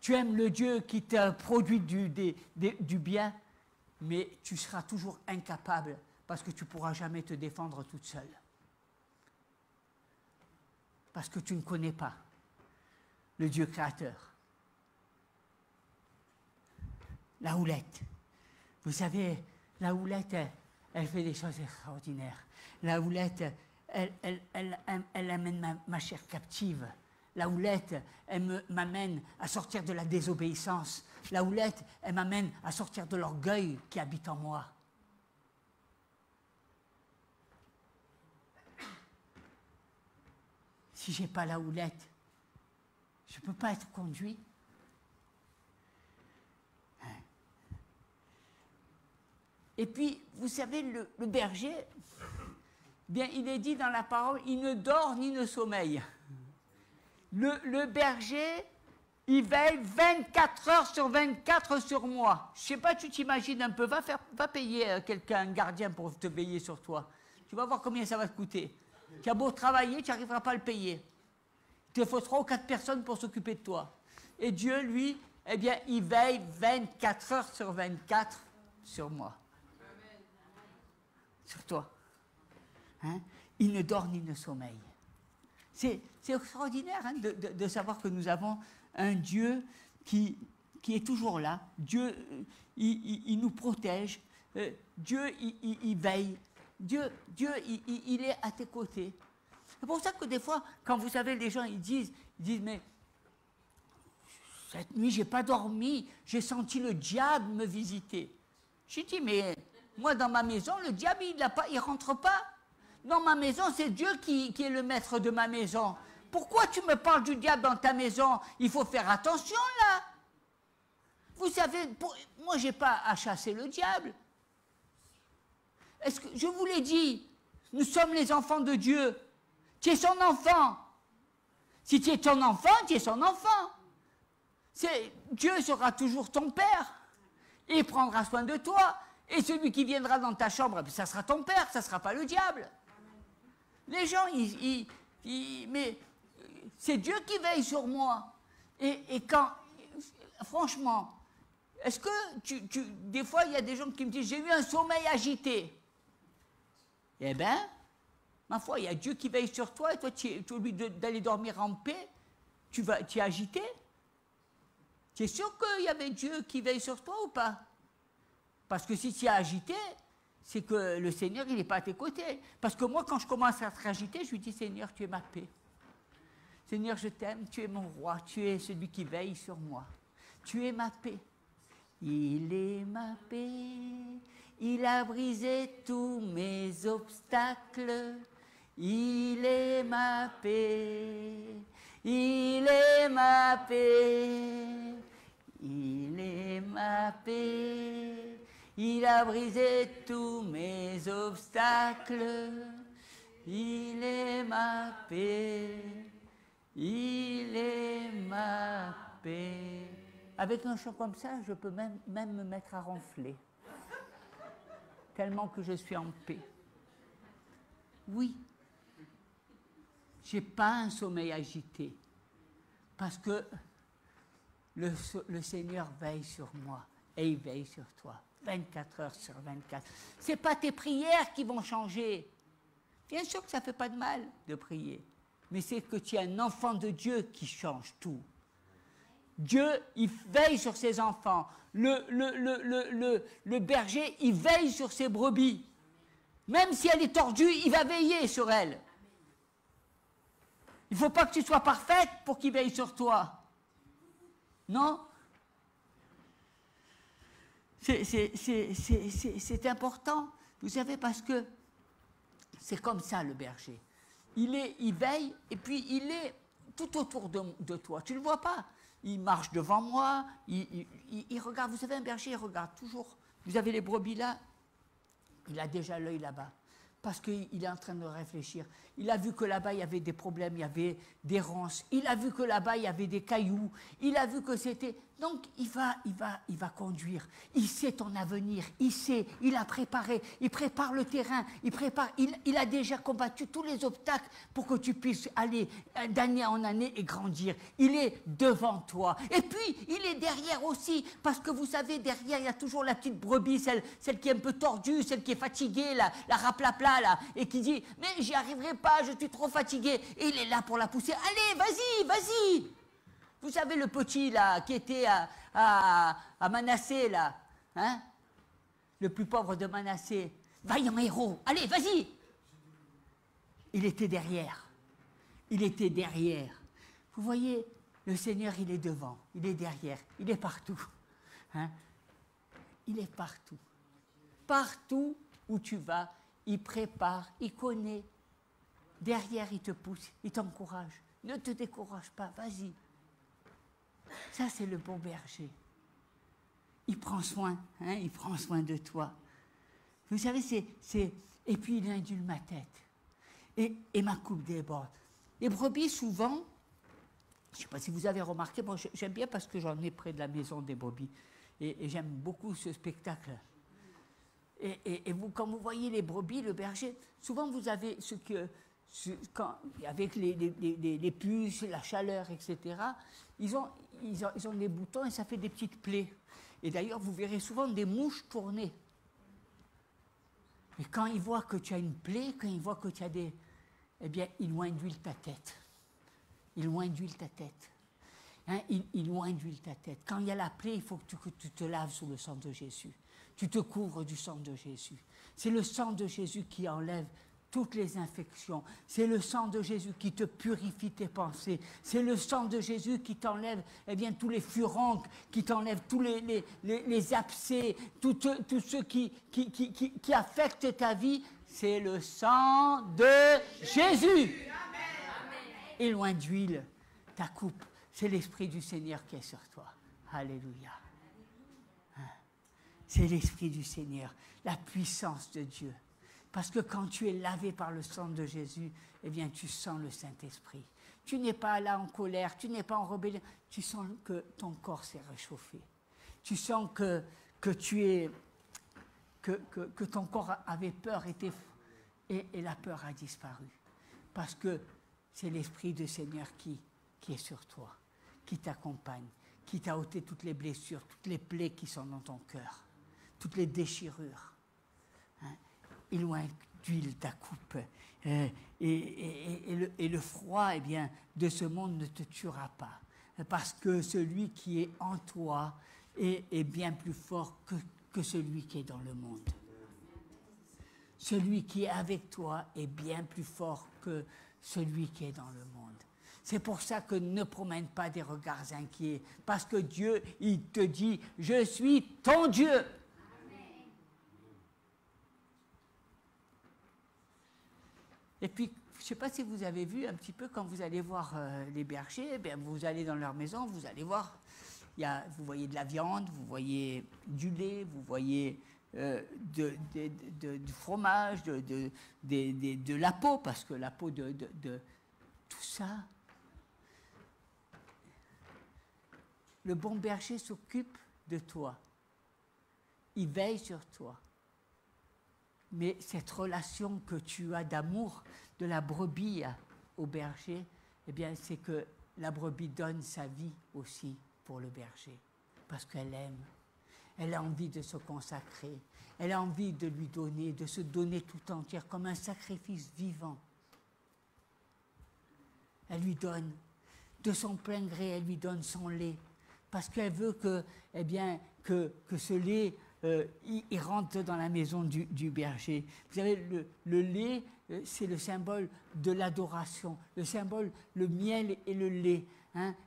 Tu aimes le Dieu qui t'a produit du bien, mais tu seras toujours incapable parce que tu ne pourras jamais te défendre toute seule. Parce que tu ne connais pas le Dieu créateur. La houlette. Vous savez, la houlette, elle fait des choses extraordinaires. La houlette, elle amène ma chair captive. La houlette, elle m'amène à sortir de la désobéissance. La houlette, elle m'amène à sortir de l'orgueil qui habite en moi. Si je n'ai pas la houlette, je ne peux pas être conduit. Et puis, vous savez, le berger, bien, il est dit dans la parole, il ne dort ni ne sommeille. Le berger, il veille 24 heures sur 24 sur moi. Je ne sais pas, tu t'imagines un peu, va payer quelqu'un, un gardien pour te veiller sur toi. Tu vas voir combien ça va te coûter. Tu as beau travailler, tu n'arriveras pas à le payer. Il te faut 3 ou 4 personnes pour s'occuper de toi. Et Dieu, lui, eh bien, il veille 24 heures sur 24 sur moi. Sur toi. Hein? Il ne dort ni ne sommeille. C'est extraordinaire, hein, de savoir que nous avons un Dieu qui est toujours là. Dieu, il nous protège. Dieu, il veille. Dieu il est à tes côtés. C'est pour ça que des fois, quand vous savez, les gens, ils disent, mais cette nuit, j'ai pas dormi, j'ai senti le diable me visiter. J'ai dit, mais moi, dans ma maison, le diable, il rentre pas. Dans ma maison, c'est Dieu qui est le maître de ma maison. Pourquoi tu me parles du diable dans ta maison? Il faut faire attention, là. Vous savez, moi, je n'ai pas à chasser le diable. Est-ce que je vous l'ai dit, nous sommes les enfants de Dieu. Tu es son enfant. Si tu es ton enfant, tu es son enfant. Dieu sera toujours ton père. Il prendra soin de toi. Et celui qui viendra dans ta chambre, ça sera ton père, ça ne sera pas le diable. Les gens, mais c'est Dieu qui veille sur moi. Et quand, franchement, est-ce que des fois, il y a des gens qui me disent, j'ai eu un sommeil agité. Eh bien, ma foi, il y a Dieu qui veille sur toi, et toi, au lieu d'aller dormir en paix, tu es agité. Tu es sûr qu'il y avait Dieu qui veille sur toi ou pas? Parce que si tu es agité, c'est que le Seigneur, il n'est pas à tes côtés. Parce que moi, quand je commence à être agité, je lui dis, Seigneur, tu es ma paix. Seigneur, je t'aime, tu es mon roi, tu es celui qui veille sur moi. Tu es ma paix. Il est ma paix, il a brisé tous mes obstacles. Il est ma paix, il est ma paix, il est ma paix. Il a brisé tous mes obstacles. Il est ma paix. Il est ma paix. Avec un chant comme ça, je peux même me mettre à ronfler. Tellement que je suis en paix. Oui. Je n'ai pas un sommeil agité. Parce que le Seigneur veille sur moi. Et il veille sur toi. 24 heures sur 24. Ce n'est pas tes prières qui vont changer. Bien sûr que ça ne fait pas de mal de prier. Mais c'est que tu es un enfant de Dieu qui change tout. Dieu, il veille sur ses enfants. Le berger, il veille sur ses brebis. Même si elle est tordue, il va veiller sur elle. Il ne faut pas que tu sois parfaite pour qu'il veille sur toi. Non? C'est important, vous savez, parce que c'est comme ça le berger. Il veille et puis il est tout autour de toi. Tu ne le vois pas. Il marche devant moi, il regarde. Vous savez, un berger, il regarde toujours. Vous avez les brebis là, il a déjà l'œil là-bas. Parce qu'il est en train de réfléchir. Il a vu que là-bas, il y avait des problèmes, il y avait des ronces. Il a vu que là-bas, il y avait des cailloux. Il a vu que c'était... Donc, il va conduire. Il sait ton avenir. Il sait, il a préparé. Il prépare le terrain. Il a déjà combattu tous les obstacles pour que tu puisses aller d'année en année et grandir. Il est devant toi. Et puis, il est derrière aussi. Parce que vous savez, derrière, il y a toujours la petite brebis, celle qui est un peu tordue, celle qui est fatiguée, la raplapla, là, et qui dit « Mais j'y arriverai pas, je suis trop fatigué. » Et il est là pour la pousser. « Allez, vas-y, vas-y !» Vous savez, le petit, là, qui était à Manassé, là, hein, le plus pauvre de Manassé, vaillant héros, allez, vas-y. Il était derrière. Il était derrière. Vous voyez, le Seigneur, il est devant, il est derrière, il est partout. Hein. Il est partout. Partout où tu vas, il prépare, il connaît. Derrière, il te pousse, il t'encourage. Ne te décourage pas, vas-y. Ça, c'est le bon berger. Il prend soin, hein, il prend soin de toi. Vous savez, et puis il indule ma tête. Et ma coupe déborde. Les brebis, souvent, je ne sais pas si vous avez remarqué, moi j'aime bien parce que j'en ai près de la maison des brebis. Et j'aime beaucoup ce spectacle. Et vous, quand vous voyez les brebis, le berger, souvent vous avez avec les puces, la chaleur, etc., ils ont des boutons et ça fait des petites plaies. Et d'ailleurs, vous verrez souvent des mouches tourner. Et quand ils voient que tu as une plaie, quand ils voient que tu as eh bien, ils vont induire ta tête. Ils vont induire ta tête. Hein, il oint d'huile ta tête. Quand il y a la plaie, il faut que tu te laves sous le sang de Jésus. Tu te couvres du sang de Jésus. C'est le sang de Jésus qui enlève toutes les infections. C'est le sang de Jésus qui te purifie tes pensées. C'est le sang de Jésus qui t'enlève tous les furoncles, qui t'enlève tous les abcès, tout ce qui affecte ta vie. C'est le sang de Jésus. Et loin d'huile, ta coupe, c'est l'Esprit du Seigneur qui est sur toi. Alléluia. C'est l'Esprit du Seigneur, la puissance de Dieu. Parce que quand tu es lavé par le sang de Jésus, tu sens le Saint-Esprit. Tu n'es pas là en colère, tu n'es pas en rébellion. Tu sens que ton corps s'est réchauffé. Tu sens que ton corps avait peur et la peur a disparu. Parce que c'est l'Esprit du Seigneur qui est sur toi, qui t'accompagne, qui t'a ôté toutes les blessures, toutes les plaies qui sont dans ton cœur, toutes les déchirures. Il oint d'huile ta coupe. Et le froid de ce monde ne te tuera pas. Parce que celui qui est en toi est bien plus fort que celui qui est dans le monde. Celui qui est avec toi est bien plus fort que celui qui est dans le monde. C'est pour ça que ne promène pas des regards inquiets. Parce que Dieu, il te dit, je suis ton Dieu. Et puis, je ne sais pas si vous avez vu un petit peu quand vous allez voir les bergers, vous allez dans leur maison, vous allez voir, vous voyez de la viande, vous voyez du lait, vous voyez du fromage, de la peau, parce que la peau de tout ça. Le bon berger s'occupe de toi. Il veille sur toi. Mais cette relation que tu as d'amour de la brebis au berger, c'est que la brebis donne sa vie aussi pour le berger, parce qu'elle aime. Elle a envie de se consacrer, elle a envie de lui donner, de se donner tout entière comme un sacrifice vivant. Elle lui donne, de son plein gré, elle lui donne son lait, parce qu'elle veut que ce lait il rentre dans la maison du berger. Vous savez, le lait, c'est le symbole de l'adoration, le symbole, le miel et le lait.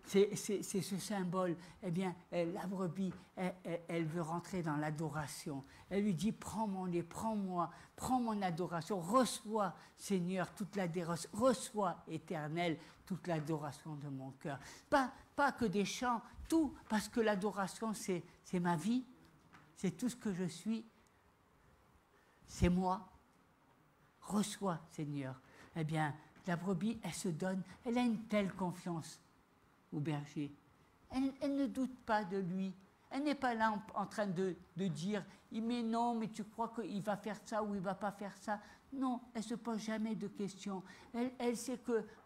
C'est ce symbole. La brebis, elle veut rentrer dans l'adoration. Elle lui dit, prends mon lait, prends-moi, prends mon adoration, reçois, Seigneur, toute l'adoration, reçois, Éternel, toute l'adoration de mon cœur. Pas que des chants, tout, parce que l'adoration, c'est ma vie. C'est tout ce que je suis, c'est moi. Reçois, Seigneur. La brebis, elle se donne, elle a une telle confiance au berger. Elle ne doute pas de lui. Elle n'est pas là en train de dire, mais non, mais tu crois qu'il va faire ça ou il ne va pas faire ça. Non, elle ne se pose jamais de questions. Elle sait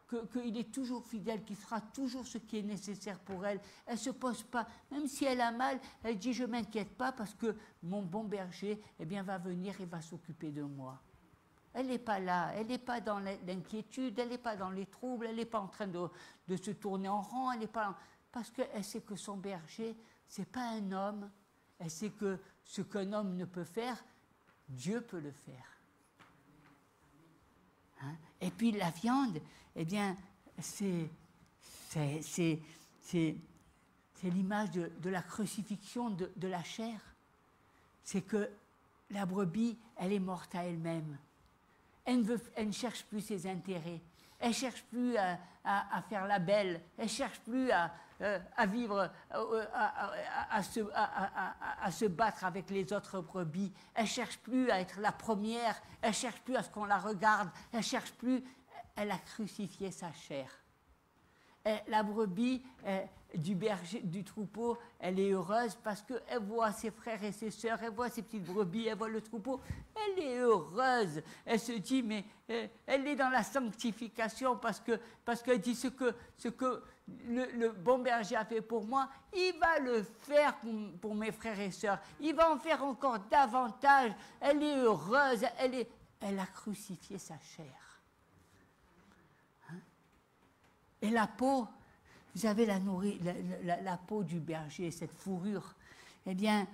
qu'il est toujours fidèle, qu'il fera toujours ce qui est nécessaire pour elle. Elle ne se pose pas, même si elle a mal, elle dit, je ne m'inquiète pas parce que mon bon berger va venir et va s'occuper de moi. Elle n'est pas là, elle n'est pas dans l'inquiétude, elle n'est pas dans les troubles, elle n'est pas en train de se tourner en rond, elle n'est pas... Parce qu'elle sait que son berger, ce n'est pas un homme. Elle sait que ce qu'un homme ne peut faire, Dieu peut le faire. Et puis la viande, c'est l'image de la crucifixion de la chair. C'est que la brebis, elle est morte à elle-même. Elle ne cherche plus ses intérêts. Elle ne cherche plus à faire la belle. Elle ne cherche plus à vivre, à se battre avec les autres brebis. Elle ne cherche plus à être la première. Elle ne cherche plus à ce qu'on la regarde. Elle ne cherche plus. Elle a crucifié sa chair. Et la brebis du berger, du troupeau, elle est heureuse parce qu'elle voit ses frères et ses sœurs, elle voit ses petites brebis, elle voit le troupeau. Elle est heureuse. Elle se dit, mais elle est dans la sanctification parce qu'elle dit ce que le bon berger a fait pour moi, il va le faire pour mes frères et sœurs. Il va en faire encore davantage. Elle est heureuse. Elle a crucifié sa chair. Et la peau, vous avez la peau du berger, cette fourrure. Eh bien,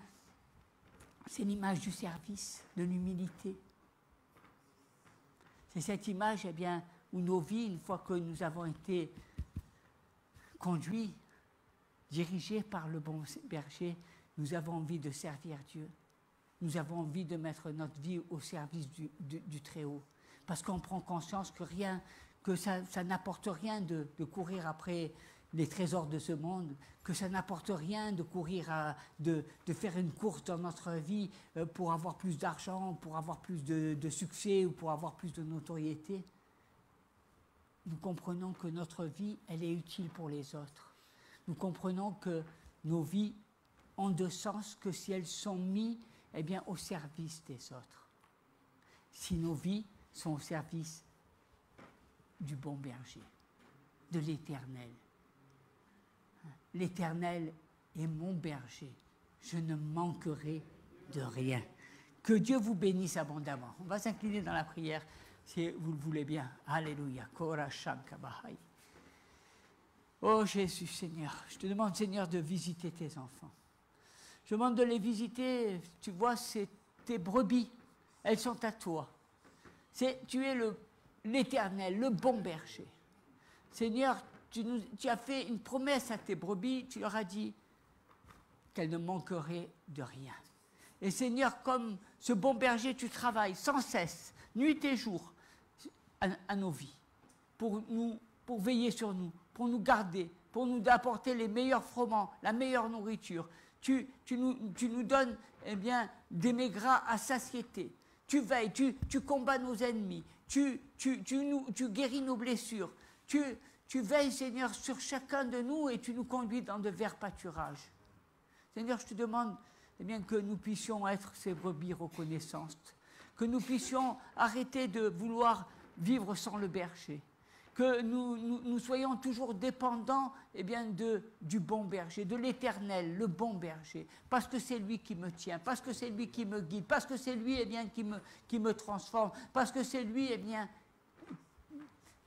c'est l'image du service, de l'humilité. C'est cette image, eh bien, où nos vies, une fois que nous avons été conduits, dirigés par le bon berger, nous avons envie de servir Dieu. Nous avons envie de mettre notre vie au service du Très-Haut. Parce qu'on prend conscience que ça n'apporte rien de courir après les trésors de ce monde, que ça n'apporte rien de courir, de faire une course dans notre vie pour avoir plus d'argent, pour avoir plus de succès ou pour avoir plus de notoriété. Nous comprenons que notre vie, elle est utile pour les autres. Nous comprenons que nos vies ont de sens que si elles sont mises au service des autres. Si nos vies sont au service du bon berger, de l'Éternel. L'Éternel est mon berger, je ne manquerai de rien. Que Dieu vous bénisse abondamment. On va s'incliner dans la prière si vous le voulez bien. Alléluia. Oh Jésus, Seigneur, je te demande, Seigneur, de visiter tes enfants. Je demande de les visiter, tu vois, c'est tes brebis, elles sont à toi. Tu es l'Éternel, le bon berger. Seigneur, tu as fait une promesse à tes brebis, tu leur as dit qu'elles ne manqueraient de rien. Et Seigneur, comme ce bon berger, tu travailles sans cesse, nuit et jour, à nos vies, pour veiller sur nous, pour nous garder, pour nous apporter les meilleurs froment, la meilleure nourriture. Tu nous donnes des mets gras à satiété. Tu veilles, tu combats nos ennemis, tu guéris nos blessures. Tu veilles, Seigneur, sur chacun de nous et tu nous conduis dans de verts pâturages. Seigneur, je te demande que nous puissions être ces brebis reconnaissantes, que nous puissions arrêter de vouloir vivre sans le berger, que nous soyons toujours dépendants du bon berger, de l'Éternel, le bon berger, parce que c'est lui qui me tient, parce que c'est lui qui me guide, parce que c'est lui qui me transforme, parce que c'est lui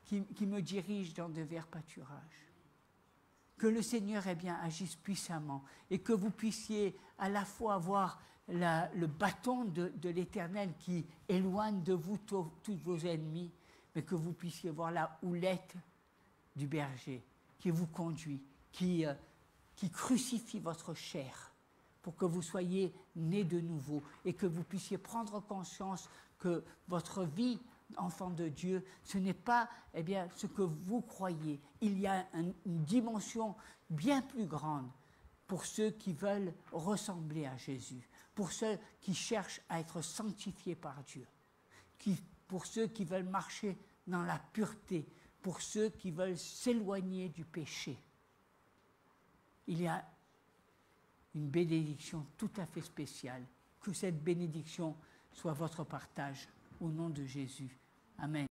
qui me dirige dans de verts pâturages. Que le Seigneur agisse puissamment et que vous puissiez à la fois avoir le bâton de l'Éternel qui éloigne de vous tous vos ennemis, mais que vous puissiez voir la houlette du berger qui vous conduit, qui crucifie votre chair pour que vous soyez nés de nouveau et que vous puissiez prendre conscience que votre vie, enfant de Dieu, ce n'est pas ce que vous croyez. Il y a une dimension bien plus grande pour ceux qui veulent ressembler à Jésus, pour ceux qui cherchent à être sanctifiés par Dieu, pour ceux qui veulent marcher dans la pureté, pour ceux qui veulent s'éloigner du péché. Il y a une bénédiction tout à fait spéciale. Que cette bénédiction soit votre partage. Au nom de Jésus. Amen.